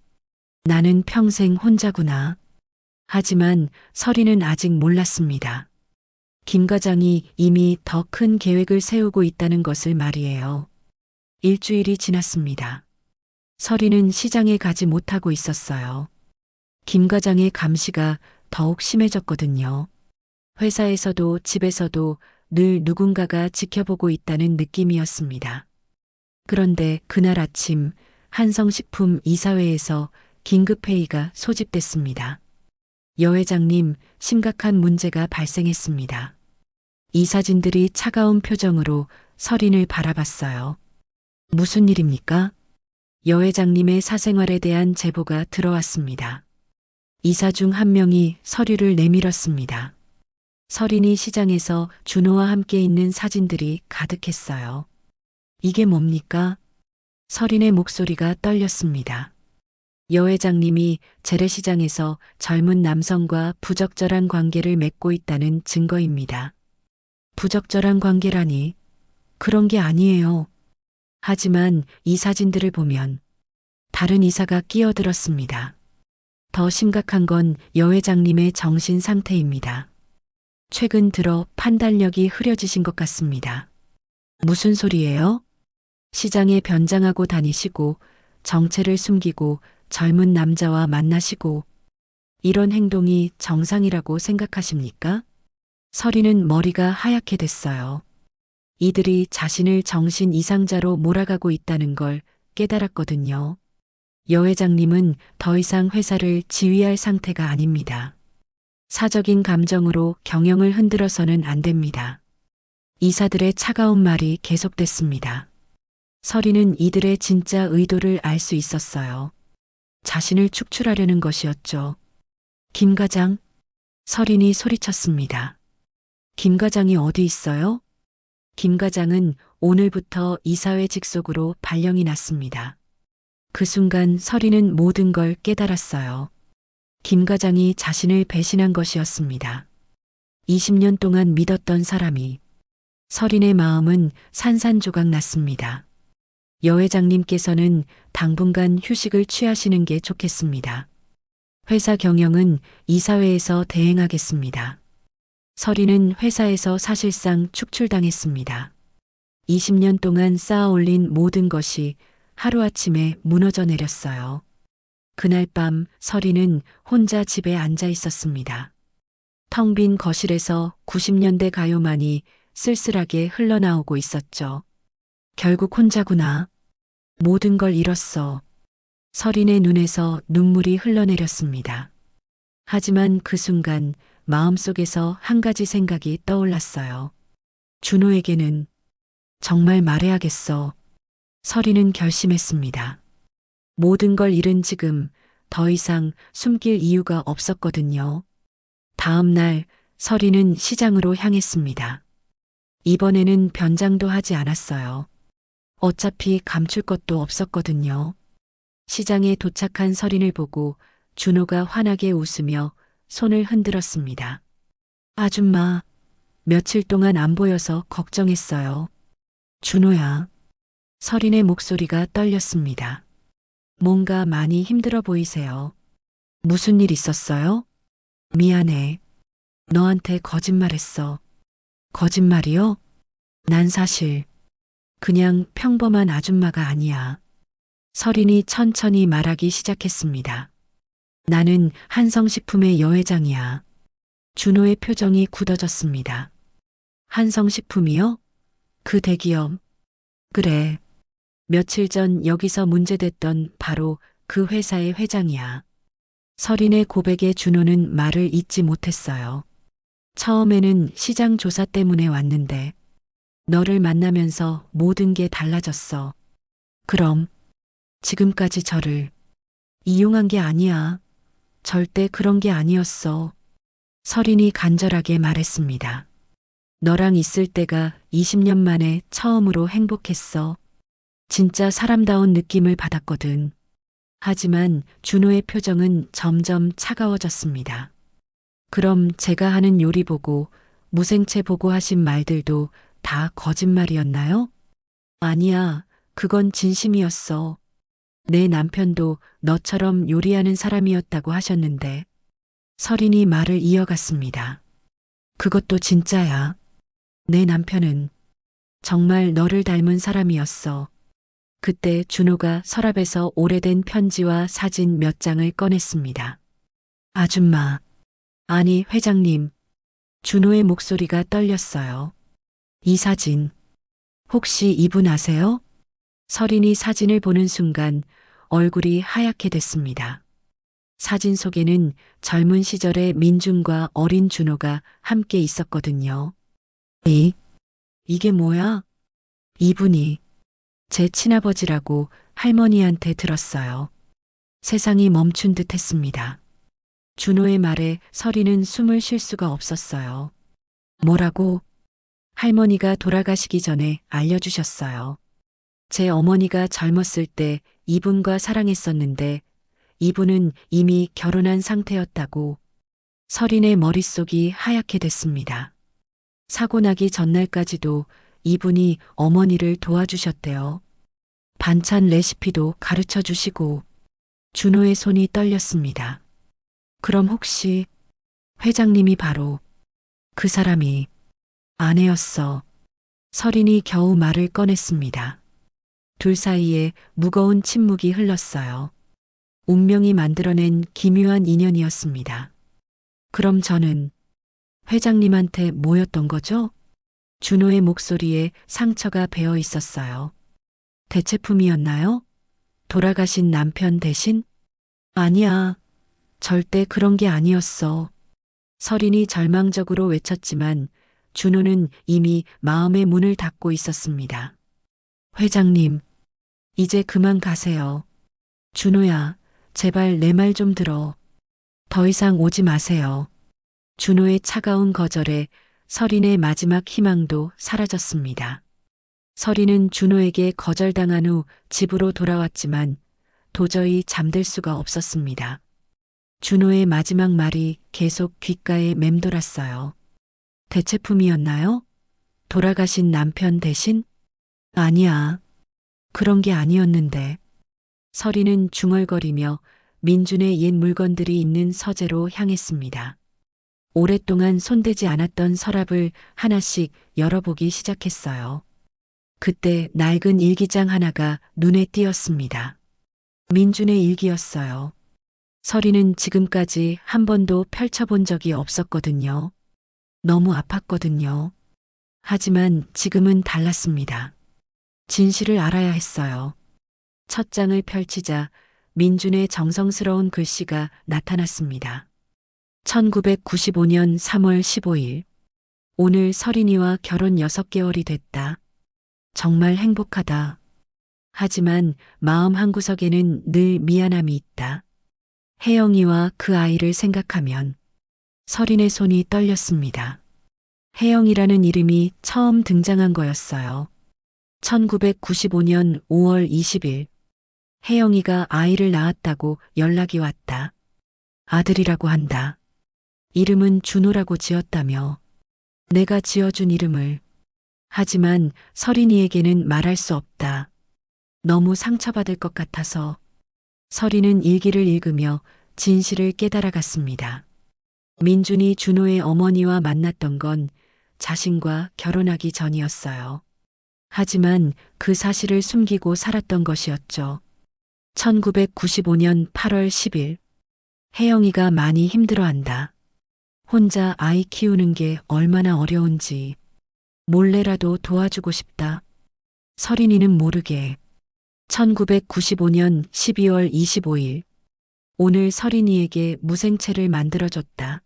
나는 평생 혼자구나. 하지만 설이는 아직 몰랐습니다. 김 과장이 이미 더 큰 계획을 세우고 있다는 것을 말이에요. 일주일이 지났습니다. 설이는 시장에 가지 못하고 있었어요. 김 과장의 감시가 더욱 심해졌거든요. 회사에서도 집에서도 늘 누군가가 지켜보고 있다는 느낌이었습니다. 그런데 그날 아침 한성식품 이사회에서 긴급회의가 소집됐습니다. 여 회장님, 심각한 문제가 발생했습니다. 이 사진들이 차가운 표정으로 설인을 바라봤어요. 무슨 일입니까? 여 회장님의 사생활에 대한 제보가 들어왔습니다. 이사 중 한 명이 서류를 내밀었습니다. 설인이 시장에서 준호와 함께 있는 사진들이 가득했어요. 이게 뭡니까? 설인의 목소리가 떨렸습니다. 여 회장님이 재래시장에서 젊은 남성과 부적절한 관계를 맺고 있다는 증거입니다. 부적절한 관계라니. 그런 게 아니에요. 하지만 이 사진들을 보면 다른 이사가 끼어들었습니다. 더 심각한 건 여 회장님의 정신 상태입니다. 최근 들어 판단력이 흐려지신 것 같습니다. 무슨 소리예요? 시장에 변장하고 다니시고 정체를 숨기고 젊은 남자와 만나시고 이런 행동이 정상이라고 생각하십니까? 설이는 머리가 하얗게 됐어요. 이들이 자신을 정신 이상자로 몰아가고 있다는 걸 깨달았거든요. 여 회장님은 더 이상 회사를 지휘할 상태가 아닙니다. 사적인 감정으로 경영을 흔들어서는 안 됩니다. 이사들의 차가운 말이 계속됐습니다. 설이는 이들의 진짜 의도를 알 수 있었어요. 자신을 축출하려는 것이었죠. 김 과장, 서린이 소리쳤습니다. 김 과장이 어디 있어요? 김 과장은 오늘부터 이사회 직속으로 발령이 났습니다. 그 순간 서린은 모든 걸 깨달았어요. 김 과장이 자신을 배신한 것이었습니다. 20년 동안 믿었던 사람이. 서린의 마음은 산산조각 났습니다. 여 회장님께서는 당분간 휴식을 취하시는 게 좋겠습니다. 회사 경영은 이사회에서 대행하겠습니다. 서린은 회사에서 사실상 축출당했습니다. 20년 동안 쌓아 올린 모든 것이 하루아침에 무너져 내렸어요. 그날 밤 서린은 혼자 집에 앉아 있었습니다. 텅 빈 거실에서 90년대 가요만이 쓸쓸하게 흘러나오고 있었죠. 결국 혼자구나. 모든 걸 잃었어. 서린의 눈에서 눈물이 흘러내렸습니다. 하지만 그 순간 마음속에서 한 가지 생각이 떠올랐어요. 준호에게는 정말 말해야겠어. 서린은 결심했습니다. 모든 걸 잃은 지금 더 이상 숨길 이유가 없었거든요. 다음 날 서린은 시장으로 향했습니다. 이번에는 변장도 하지 않았어요. 어차피 감출 것도 없었거든요. 시장에 도착한 서린을 보고 준호가 환하게 웃으며 손을 흔들었습니다. 아줌마, 며칠 동안 안 보여서 걱정했어요. 준호야. 서린의 목소리가 떨렸습니다. 뭔가 많이 힘들어 보이세요. 무슨 일 있었어요? 미안해. 너한테 거짓말했어. 거짓말이요? 난 사실 그냥 평범한 아줌마가 아니야. 서린이 천천히 말하기 시작했습니다. 나는 한성식품의 여회장이야. 준호의 표정이 굳어졌습니다. 한성식품이요? 그 대기업. 그래. 며칠 전 여기서 문제됐던 바로 그 회사의 회장이야. 서린의 고백에 준호는 말을 잇지 못했어요. 처음에는 시장 조사 때문에 왔는데 너를 만나면서 모든 게 달라졌어. 그럼 지금까지 저를 이용한 게 아니야. 절대 그런 게 아니었어. 서린이 간절하게 말했습니다. 너랑 있을 때가 20년 만에 처음으로 행복했어. 진짜 사람다운 느낌을 받았거든. 하지만 준호의 표정은 점점 차가워졌습니다. 그럼 제가 하는 요리 보고 무생채 보고 하신 말들도 다 거짓말이었나요? 아니야, 그건 진심이었어. 내 남편도 너처럼 요리하는 사람이었다고 하셨는데. 서린이 말을 이어갔습니다. 그것도 진짜야. 내 남편은 정말 너를 닮은 사람이었어. 그때 준호가 서랍에서 오래된 편지와 사진 몇 장을 꺼냈습니다. 아줌마, 아니 회장님. 준호의 목소리가 떨렸어요. 이 사진, 혹시 이분 아세요? 서린이 사진을 보는 순간 얼굴이 하얗게 됐습니다. 사진 속에는 젊은 시절의 민준과 어린 준호가 함께 있었거든요. 이게 뭐야? 이분이 제 친아버지라고 할머니한테 들었어요. 세상이 멈춘 듯 했습니다. 준호의 말에 서린은 숨을 쉴 수가 없었어요. 뭐라고? 할머니가 돌아가시기 전에 알려주셨어요. 제 어머니가 젊었을 때 이분과 사랑했었는데 이분은 이미 결혼한 상태였다고. 서린의 머릿속이 하얗게 됐습니다. 사고 나기 전날까지도 이분이 어머니를 도와주셨대요. 반찬 레시피도 가르쳐 주시고. 준호의 손이 떨렸습니다. 그럼 혹시 회장님이 바로 그 사람이 아내였어. 서린이 겨우 말을 꺼냈습니다. 둘 사이에 무거운 침묵이 흘렀어요. 운명이 만들어낸 기묘한 인연이었습니다. 그럼 저는 회장님한테 뭐였던 거죠? 준호의 목소리에 상처가 배어 있었어요. 대체품이었나요? 돌아가신 남편 대신? 아니야. 절대 그런 게 아니었어. 서린이 절망적으로 외쳤지만 준호는 이미 마음의 문을 닫고 있었습니다. 회장님, 이제 그만 가세요. 준호야, 제발 내 말 좀 들어. 더 이상 오지 마세요. 준호의 차가운 거절에 서린의 마지막 희망도 사라졌습니다. 서린은 준호에게 거절당한 후 집으로 돌아왔지만 도저히 잠들 수가 없었습니다. 준호의 마지막 말이 계속 귓가에 맴돌았어요. 대체품이었나요? 돌아가신 남편 대신? 아니야. 그런 게 아니었는데. 서린은 중얼거리며 민준의 옛 물건들이 있는 서재로 향했습니다. 오랫동안 손대지 않았던 서랍을 하나씩 열어보기 시작했어요. 그때 낡은 일기장 하나가 눈에 띄었습니다. 민준의 일기였어요. 서린은 지금까지 한 번도 펼쳐본 적이 없었거든요. 너무 아팠거든요. 하지만 지금은 달랐습니다. 진실을 알아야 했어요. 첫 장을 펼치자 민준의 정성스러운 글씨가 나타났습니다. 1995년 3월 15일. 오늘 서린이와 결혼 6개월이 됐다. 정말 행복하다. 하지만 마음 한구석에는 늘 미안함이 있다. 혜영이와 그 아이를 생각하면 서린의 손이 떨렸습니다. 혜영이라는 이름이 처음 등장한 거였어요. 1995년 5월 20일. 혜영이가 아이를 낳았다고 연락이 왔다. 아들이라고 한다. 이름은 준호라고 지었다며. 내가 지어준 이름을. 하지만 서린이에게는 말할 수 없다. 너무 상처받을 것 같아서. 서린은 일기를 읽으며 진실을 깨달아갔습니다. 민준이 준호의 어머니와 만났던 건 자신과 결혼하기 전이었어요. 하지만 그 사실을 숨기고 살았던 것이었죠. 1995년 8월 10일. 혜영이가 많이 힘들어한다. 혼자 아이 키우는 게 얼마나 어려운지 몰래라도 도와주고 싶다. 서린이는 모르게. 1995년 12월 25일. 오늘 서린이에게 무생채를 만들어줬다.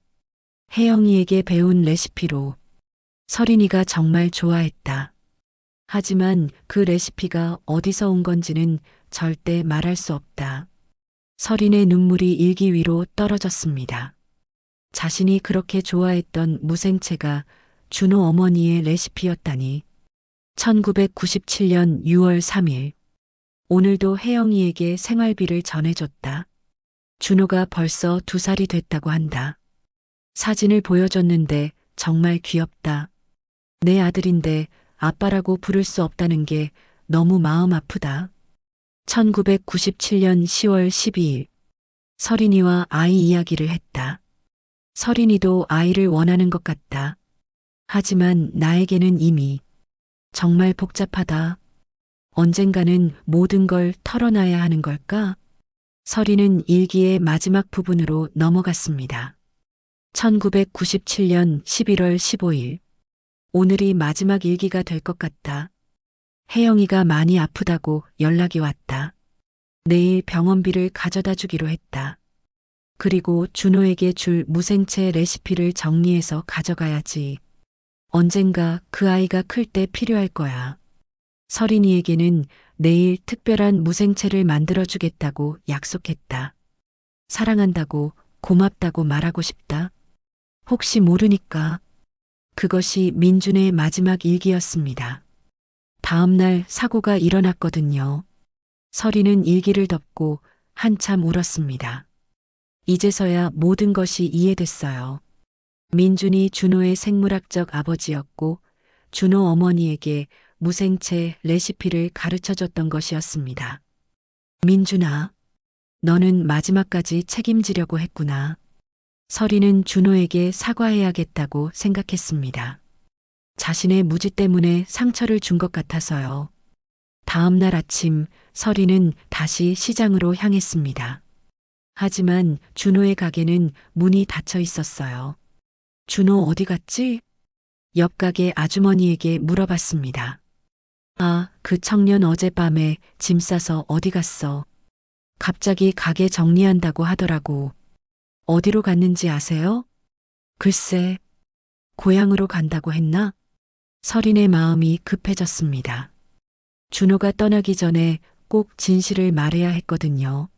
혜영이에게 배운 레시피로. 서린이가 정말 좋아했다. 하지만 그 레시피가 어디서 온 건지는 절대 말할 수 없다. 서린의 눈물이 일기 위로 떨어졌습니다. 자신이 그렇게 좋아했던 무생채가 준호 어머니의 레시피였다니. 1997년 6월 3일. 오늘도 혜영이에게 생활비를 전해줬다. 준호가 벌써 2살이 됐다고 한다. 사진을 보여줬는데 정말 귀엽다. 내 아들인데 아빠라고 부를 수 없다는 게 너무 마음 아프다. 1997년 10월 12일. 서린이와 아이 이야기를 했다. 서린이도 아이를 원하는 것 같다. 하지만 나에게는 이미 정말 복잡하다. 언젠가는 모든 걸 털어놔야 하는 걸까? 서린은 일기의 마지막 부분으로 넘어갔습니다. 1997년 11월 15일. 오늘이 마지막 일기가 될 것 같다. 혜영이가 많이 아프다고 연락이 왔다. 내일 병원비를 가져다 주기로 했다. 그리고 준호에게 줄 무생채 레시피를 정리해서 가져가야지. 언젠가 그 아이가 클 때 필요할 거야. 서린이에게는 내일 특별한 무생채를 만들어주겠다고 약속했다. 사랑한다고, 고맙다고 말하고 싶다. 혹시 모르니까. 그것이 민준의 마지막 일기였습니다. 다음 날 사고가 일어났거든요. 서린은 일기를 덮고 한참 울었습니다. 이제서야 모든 것이 이해됐어요. 민준이 준호의 생물학적 아버지였고 준호 어머니에게 무생채 레시피를 가르쳐줬던 것이었습니다. 민준아, 너는 마지막까지 책임지려고 했구나. 서린은 준호에게 사과해야겠다고 생각했습니다. 자신의 무지 때문에 상처를 준 것 같아서요. 다음 날 아침 서린은 다시 시장으로 향했습니다. 하지만 준호의 가게는 문이 닫혀 있었어요. 준호 어디 갔지? 옆 가게 아주머니에게 물어봤습니다. 아, 그 청년 어젯밤에 짐 싸서 어디 갔어? 갑자기 가게 정리한다고 하더라고. 어디로 갔는지 아세요? 글쎄, 고향으로 간다고 했나? 서린의 마음이 급해졌습니다. 준호가 떠나기 전에 꼭 진실을 말해야 했거든요.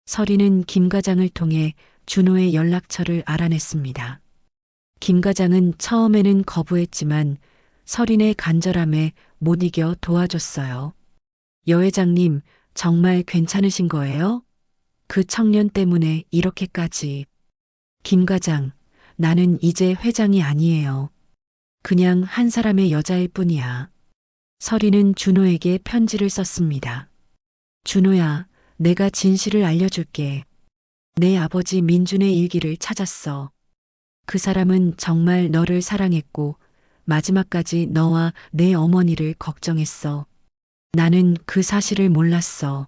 서리는 김 과장을 통해 준호의 연락처를 알아냈습니다. 김 과장은 처음에는 거부했지만 서린의 간절함에 못 이겨 도와줬어요. 여 회장님, 정말 괜찮으신 거예요? 그 청년 때문에 이렇게까지. 김 과장, 나는 이제 회장이 아니에요. 그냥 한 사람의 여자일 뿐이야. 서리는 준호에게 편지를 썼습니다. 준호야, 내가 진실을 알려줄게. 내 아버지 민준의 일기를 찾았어. 그 사람은 정말 너를 사랑했고 마지막까지 너와 내 어머니를 걱정했어. 나는 그 사실을 몰랐어.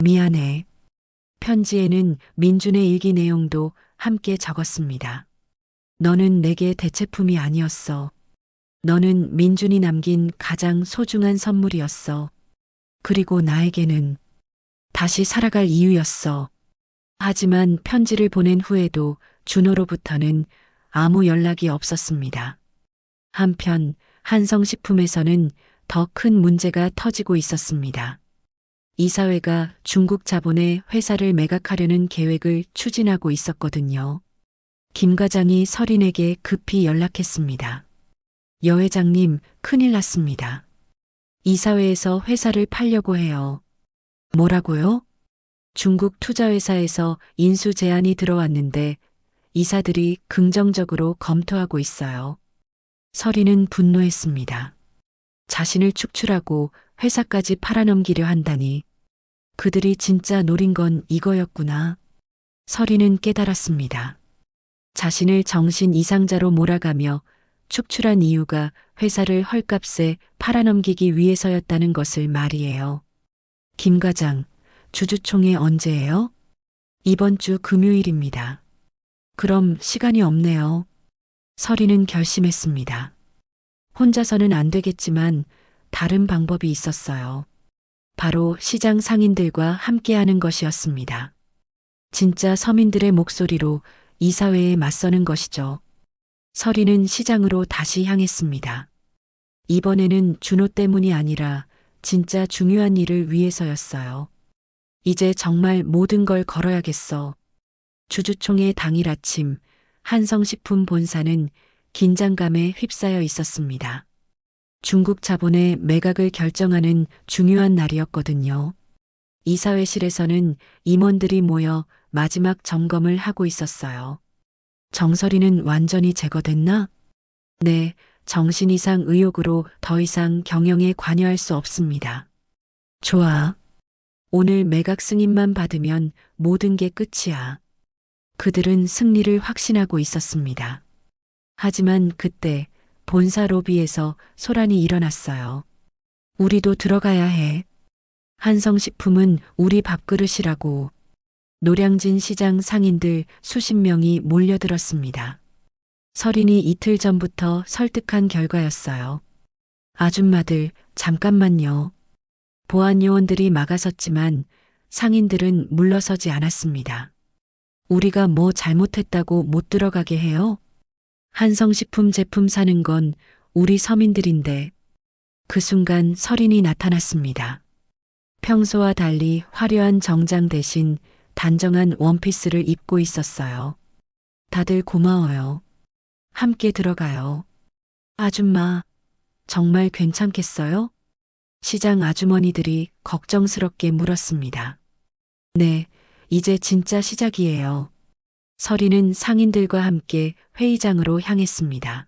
미안해. 편지에는 민준의 일기 내용도 함께 적었습니다. 너는 내게 대체품이 아니었어. 너는 민준이 남긴 가장 소중한 선물이었어. 그리고 나에게는 다시 살아갈 이유였어. 하지만 편지를 보낸 후에도 준호로부터는 아무 연락이 없었습니다. 한편 한성식품에서는 더 큰 문제가 터지고 있었습니다. 이사회가 중국 자본의 회사를 매각하려는 계획을 추진하고 있었거든요. 김 과장이 서린에게 급히 연락했습니다. 여 회장님, 큰일 났습니다. 이사회에서 회사를 팔려고 해요. 뭐라고요? 중국 투자회사에서 인수 제안이 들어왔는데 이사들이 긍정적으로 검토하고 있어요. 서린은 분노했습니다. 자신을 축출하고 회사까지 팔아넘기려 한다니. 그들이 진짜 노린 건 이거였구나. 서린은 깨달았습니다. 자신을 정신 이상자로 몰아가며 축출한 이유가 회사를 헐값에 팔아넘기기 위해서였다는 것을 말이에요. 김 과장, 주주총회 언제예요? 이번 주 금요일입니다. 그럼 시간이 없네요. 서리는 결심했습니다. 혼자서는 안 되겠지만 다른 방법이 있었어요. 바로 시장 상인들과 함께하는 것이었습니다. 진짜 서민들의 목소리로 이사회에 맞서는 것이죠. 서리는 시장으로 다시 향했습니다. 이번에는 준호 때문이 아니라 진짜 중요한 일을 위해서였어요. 이제 정말 모든 걸 걸어야겠어. 주주총회 당일 아침 한성식품 본사는 긴장감에 휩싸여 있었습니다. 중국 자본의 매각을 결정하는 중요한 날이었거든요. 이사회실에서는 임원들이 모여 마지막 점검을 하고 있었어요. 정설이는 완전히 제거됐나? 네, 정신 이상 의혹으로 더 이상 경영에 관여할 수 없습니다. 좋아. 오늘 매각 승인만 받으면 모든 게 끝이야. 그들은 승리를 확신하고 있었습니다. 하지만 그때 본사 로비에서 소란이 일어났어요. 우리도 들어가야 해. 한성식품은 우리 밥그릇이라고. 노량진 시장 상인들 수십 명이 몰려들었습니다. 서린이 이틀 전부터 설득한 결과였어요. 아줌마들, 잠깐만요. 보안 요원들이 막아섰지만 상인들은 물러서지 않았습니다. 우리가 뭐 잘못했다고 못 들어가게 해요? 한성식품 제품 사는 건 우리 서민들인데. 그 순간 서린이 나타났습니다. 평소와 달리 화려한 정장 대신 단정한 원피스를 입고 있었어요. 다들 고마워요. 함께 들어가요. 아줌마, 정말 괜찮겠어요? 시장 아주머니들이 걱정스럽게 물었습니다. 네, 이제 진짜 시작이에요. 서리는 상인들과 함께 회의장으로 향했습니다.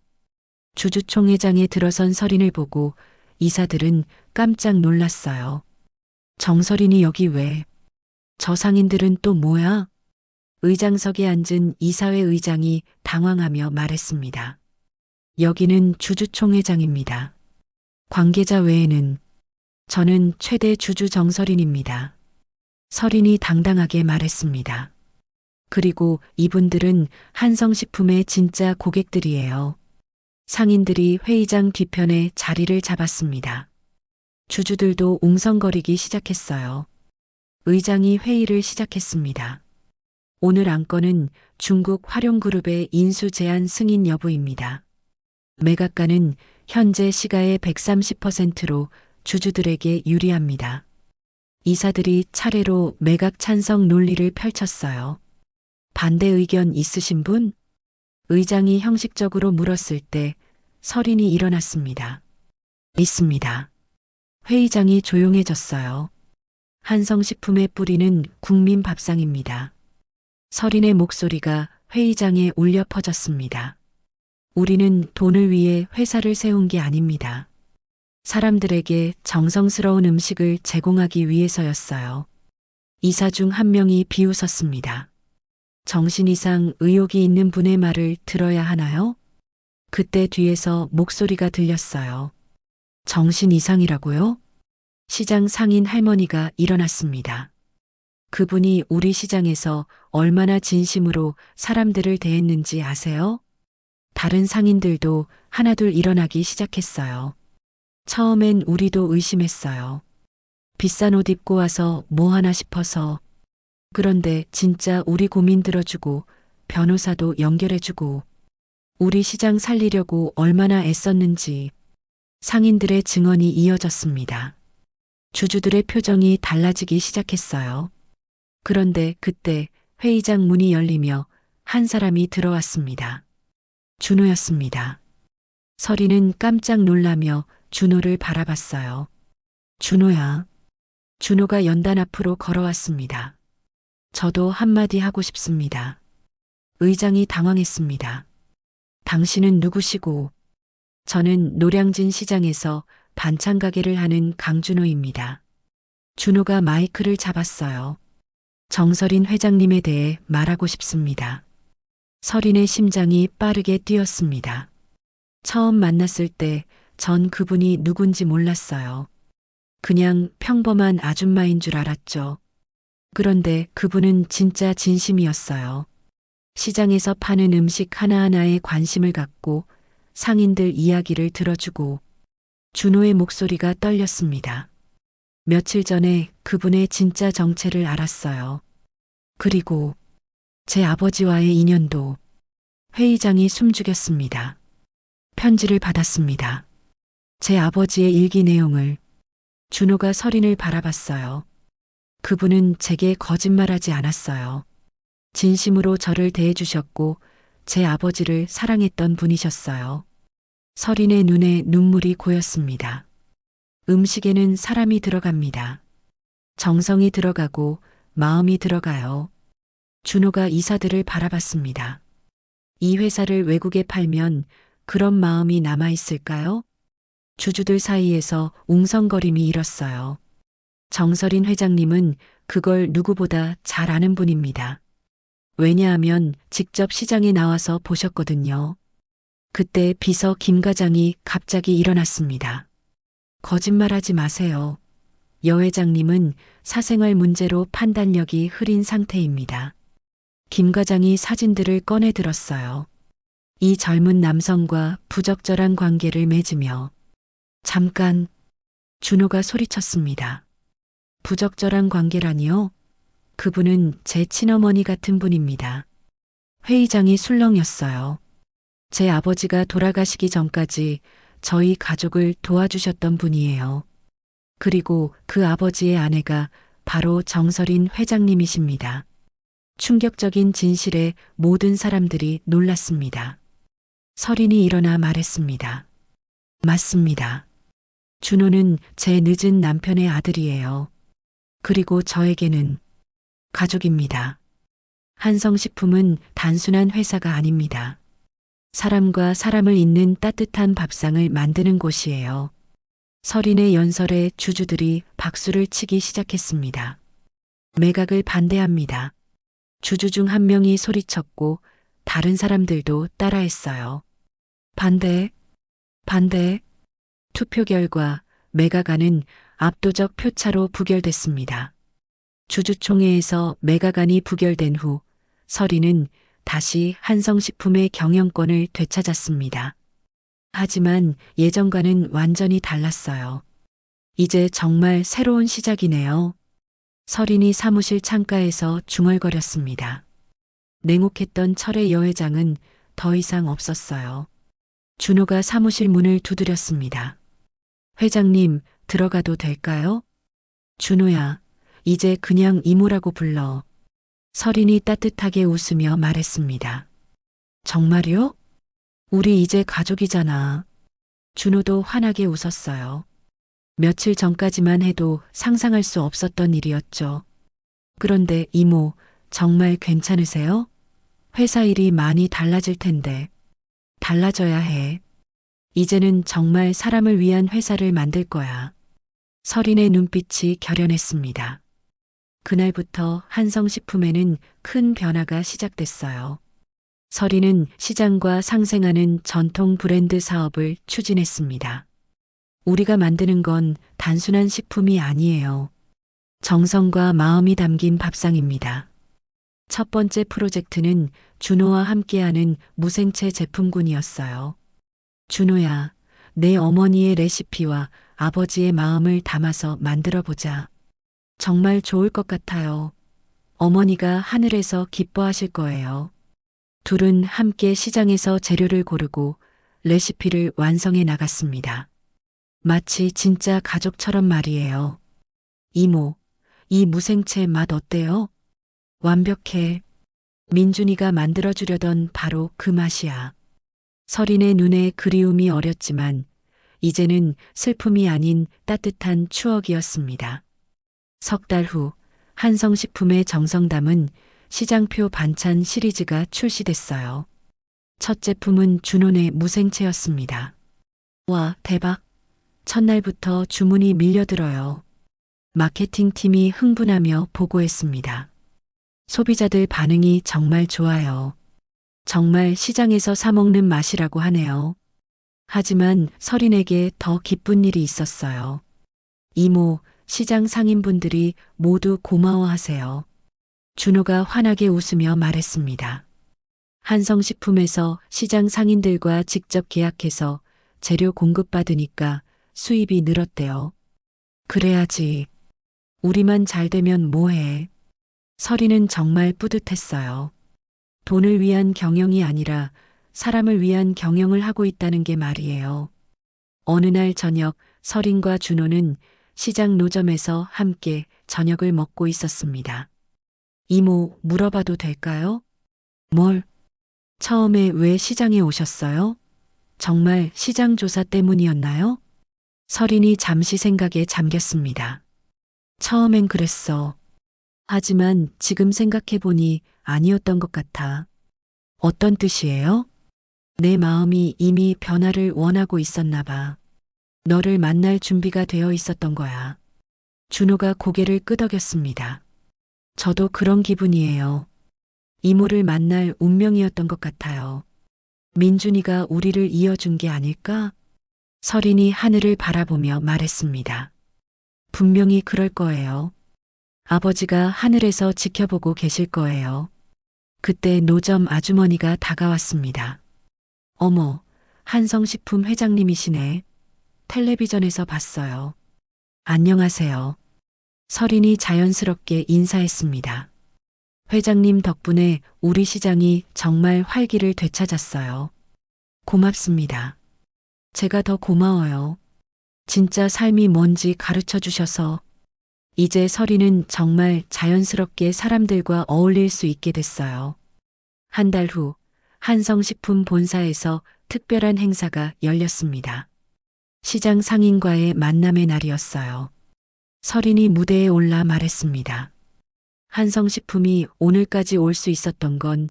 주주총회장에 들어선 서린을 보고 이사들은 깜짝 놀랐어요. 정서린이 여기 왜? 저 상인들은 또 뭐야? 의장석에 앉은 이사회 의장이 당황하며 말했습니다. 여기는 주주총회장입니다. 관계자 외에는 저는 최대 주주 정서린입니다. 서린이 당당하게 말했습니다. 그리고 이분들은 한성식품의 진짜 고객들이에요. 상인들이 회의장 뒤편에 자리를 잡았습니다. 주주들도 웅성거리기 시작했어요. 의장이 회의를 시작했습니다. 오늘 안건은 중국 활용그룹의 인수 제한 승인 여부입니다. 매각가는 현재 시가의 130%로 주주들에게 유리합니다. 이사들이 차례로 매각 찬성 논리를 펼쳤어요. 반대 의견 있으신 분? 의장이 형식적으로 물었을 때 설인이 일어났습니다. 있습니다. 회의장이 조용해졌어요. 한성식품의 뿌리는 국민 밥상입니다. 설인의 목소리가 회의장에 울려 퍼졌습니다. 우리는 돈을 위해 회사를 세운 게 아닙니다. 사람들에게 정성스러운 음식을 제공하기 위해서였어요. 이사 중 한 명이 비웃었습니다. 정신 이상 의욕이 있는 분의 말을 들어야 하나요? 그때 뒤에서 목소리가 들렸어요. 정신 이상이라고요? 시장 상인 할머니가 일어났습니다. 그분이 우리 시장에서 얼마나 진심으로 사람들을 대했는지 아세요? 다른 상인들도 하나둘 일어나기 시작했어요. 처음엔 우리도 의심했어요. 비싼 옷 입고 와서 뭐 하나 싶어서. 그런데 진짜 우리 고민 들어주고 변호사도 연결해주고 우리 시장 살리려고 얼마나 애썼는지 상인들의 증언이 이어졌습니다. 주주들의 표정이 달라지기 시작했어요. 그런데 그때 회의장 문이 열리며 한 사람이 들어왔습니다. 준호였습니다. 설이는 깜짝 놀라며 준호를 바라봤어요. 준호야. 준호가 연단 앞으로 걸어왔습니다. 저도 한마디 하고 싶습니다. 의장이 당황했습니다. 당신은 누구시고? 저는 노량진 시장에서 반찬 가게를 하는 강준호입니다. 준호가 마이크를 잡았어요. 정설인 회장님에 대해 말하고 싶습니다. 설인의 심장이 빠르게 뛰었습니다. 처음 만났을 때 전 그분이 누군지 몰랐어요. 그냥 평범한 아줌마인 줄 알았죠. 그런데 그분은 진짜 진심이었어요. 시장에서 파는 음식 하나하나에 관심을 갖고 상인들 이야기를 들어주고 준호의 목소리가 떨렸습니다. 며칠 전에 그분의 진짜 정체를 알았어요. 그리고 제 아버지와의 인연도. 회의장이 숨죽였습니다. 편지를 받았습니다. 제 아버지의 일기 내용을. 준호가 설인을 바라봤어요. 그분은 제게 거짓말하지 않았어요. 진심으로 저를 대해주셨고 제 아버지를 사랑했던 분이셨어요. 설인의 눈에 눈물이 고였습니다. 음식에는 사람이 들어갑니다. 정성이 들어가고 마음이 들어가요. 준호가 이사들을 바라봤습니다. 이 회사를 외국에 팔면 그런 마음이 남아있을까요? 주주들 사이에서 웅성거림이 일었어요. 정설인 회장님은 그걸 누구보다 잘 아는 분입니다. 왜냐하면 직접 시장에 나와서 보셨거든요. 그때 비서 김 과장이 갑자기 일어났습니다. 거짓말하지 마세요. 여 회장님은 사생활 문제로 판단력이 흐린 상태입니다. 김 과장이 사진들을 꺼내 들었어요. 이 젊은 남성과 부적절한 관계를 맺으며. 잠깐, 준호가 소리쳤습니다. 부적절한 관계라니요? 그분은 제 친어머니 같은 분입니다. 회의장이 술렁였어요. 제 아버지가 돌아가시기 전까지 저희 가족을 도와주셨던 분이에요. 그리고 그 아버지의 아내가 바로 정설인 회장님이십니다. 충격적인 진실에 모든 사람들이 놀랐습니다. 설인이 일어나 말했습니다. 맞습니다. 준호는 제 늦은 남편의 아들이에요. 그리고 저에게는 가족입니다. 한성식품은 단순한 회사가 아닙니다. 사람과 사람을 잇는 따뜻한 밥상을 만드는 곳이에요. 설인의 연설에 주주들이 박수를 치기 시작했습니다. 매각을 반대합니다. 주주 중 한 명이 소리쳤고 다른 사람들도 따라했어요. 반대, 반대. 투표 결과 매각안은 압도적 표차로 부결됐습니다. 주주총회에서 매각안이 부결된 후 설인은 다시 한성식품의 경영권을 되찾았습니다. 하지만 예전과는 완전히 달랐어요. 이제 정말 새로운 시작이네요. 설인이 사무실 창가에서 중얼거렸습니다. 냉혹했던 철의 여회장은 더 이상 없었어요. 준호가 사무실 문을 두드렸습니다. 회장님, 들어가도 될까요? 준호야, 이제 그냥 이모라고 불러. 서린이 따뜻하게 웃으며 말했습니다. 정말요? 우리 이제 가족이잖아. 준호도 환하게 웃었어요. 며칠 전까지만 해도 상상할 수 없었던 일이었죠. 그런데 이모, 정말 괜찮으세요? 회사 일이 많이 달라질 텐데. 달라져야 해. 이제는 정말 사람을 위한 회사를 만들 거야. 서린의 눈빛이 결연했습니다. 그날부터 한성식품에는 큰 변화가 시작됐어요. 서린은 시장과 상생하는 전통 브랜드 사업을 추진했습니다. 우리가 만드는 건 단순한 식품이 아니에요. 정성과 마음이 담긴 밥상입니다. 첫 번째 프로젝트는 준호와 함께하는 무생채 제품군이었어요. 준호야, 내 어머니의 레시피와 아버지의 마음을 담아서 만들어 보자. 정말 좋을 것 같아요. 어머니가 하늘에서 기뻐하실 거예요. 둘은 함께 시장에서 재료를 고르고 레시피를 완성해 나갔습니다. 마치 진짜 가족처럼 말이에요. 이모, 이 무생채 맛 어때요? 완벽해. 민준이가 만들어주려던 바로 그 맛이야. 서린의 눈에 그리움이 어렸지만 이제는 슬픔이 아닌 따뜻한 추억이었습니다. 석 달 후 한성식품의 정성 담은 시장표 반찬 시리즈가 출시됐어요. 첫 제품은 준혼의 무생채였습니다. 와, 대박. 첫날부터 주문이 밀려들어요. 마케팅팀이 흥분하며 보고했습니다. 소비자들 반응이 정말 좋아요. 정말 시장에서 사먹는 맛이라고 하네요. 하지만 서린에게 더 기쁜 일이 있었어요. 이모, 시장 상인분들이 모두 고마워하세요. 준호가 환하게 웃으며 말했습니다. 한성식품에서 시장 상인들과 직접 계약해서 재료 공급받으니까 수입이 늘었대요. 그래야지. 우리만 잘 되면 뭐해. 서린은 정말 뿌듯했어요. 돈을 위한 경영이 아니라 사람을 위한 경영을 하고 있다는 게 말이에요. 어느 날 저녁 서린과 준호는 시장 노점에서 함께 저녁을 먹고 있었습니다. 이모, 물어봐도 될까요? 뭘? 처음에 왜 시장에 오셨어요? 정말 시장 조사 때문이었나요? 서린이 잠시 생각에 잠겼습니다. 처음엔 그랬어. 하지만 지금 생각해보니 아니었던 것 같아. 어떤 뜻이에요? 내 마음이 이미 변화를 원하고 있었나 봐. 너를 만날 준비가 되어 있었던 거야. 준호가 고개를 끄덕였습니다. 저도 그런 기분이에요. 이모를 만날 운명이었던 것 같아요. 민준이가 우리를 이어준 게 아닐까? 서린이 하늘을 바라보며 말했습니다. 분명히 그럴 거예요. 아버지가 하늘에서 지켜보고 계실 거예요. 그때 노점 아주머니가 다가왔습니다. 어머, 한성식품 회장님이시네. 텔레비전에서 봤어요. 안녕하세요. 서린이 자연스럽게 인사했습니다. 회장님 덕분에 우리 시장이 정말 활기를 되찾았어요. 고맙습니다. 제가 더 고마워요. 진짜 삶이 뭔지 가르쳐 주셔서. 이제 서린은 정말 자연스럽게 사람들과 어울릴 수 있게 됐어요. 한 달 후 한성식품 본사에서 특별한 행사가 열렸습니다. 시장 상인과의 만남의 날이었어요. 서린이 무대에 올라 말했습니다. 한성식품이 오늘까지 올 수 있었던 건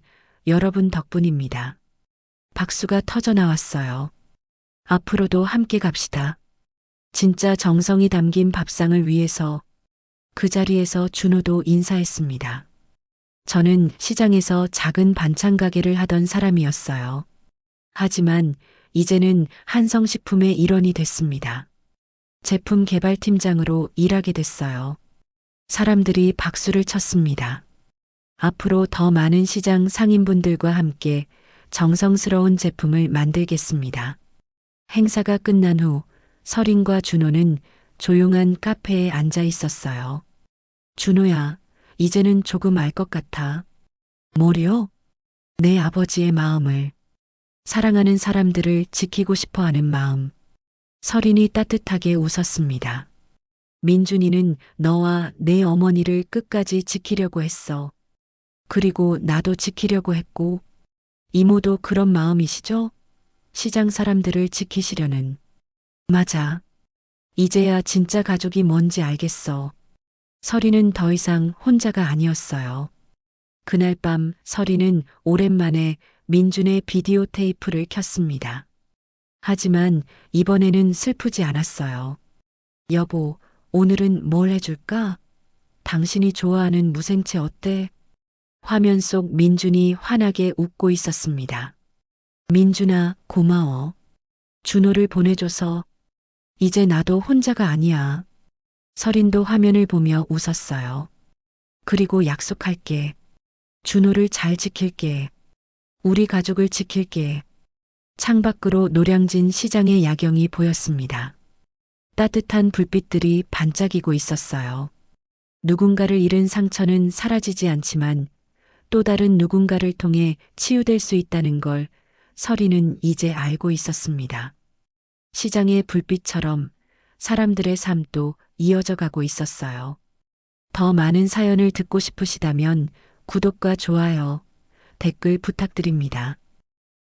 여러분 덕분입니다. 박수가 터져 나왔어요. 앞으로도 함께 갑시다. 진짜 정성이 담긴 밥상을 위해서. 그 자리에서 준호도 인사했습니다. 저는 시장에서 작은 반찬 가게를 하던 사람이었어요. 하지만 이제는 한성식품의 일원이 됐습니다. 제품 개발팀장으로 일하게 됐어요. 사람들이 박수를 쳤습니다. 앞으로 더 많은 시장 상인분들과 함께 정성스러운 제품을 만들겠습니다. 행사가 끝난 후 서린과 준호는 조용한 카페에 앉아 있었어요. 준호야, 이제는 조금 알 것 같아. 뭐요? 내 아버지의 마음을. 사랑하는 사람들을 지키고 싶어 하는 마음. 서린이 따뜻하게 웃었습니다. 민준이는 너와 내 어머니를 끝까지 지키려고 했어. 그리고 나도 지키려고 했고, 이모도 그런 마음이시죠? 시장 사람들을 지키시려는. 맞아. 이제야 진짜 가족이 뭔지 알겠어. 설이는 더 이상 혼자가 아니었어요. 그날 밤 설이는 오랜만에 민준의 비디오 테이프를 켰습니다. 하지만 이번에는 슬프지 않았어요. 여보, 오늘은 뭘 해줄까? 당신이 좋아하는 무생채 어때? 화면 속 민준이 환하게 웃고 있었습니다. 민준아, 고마워. 준호를 보내줘서 이제 나도 혼자가 아니야. 설인도 화면을 보며 웃었어요. 그리고 약속할게. 준호를 잘 지킬게. 우리 가족을 지킬게. 창밖으로 노량진 시장의 야경이 보였습니다. 따뜻한 불빛들이 반짝이고 있었어요. 누군가를 잃은 상처는 사라지지 않지만 또 다른 누군가를 통해 치유될 수 있다는 걸 설이는 이제 알고 있었습니다. 시장의 불빛처럼 사람들의 삶도 이어져 가고 있었어요. 더 많은 사연을 듣고 싶으시다면 구독과 좋아요, 댓글 부탁드립니다.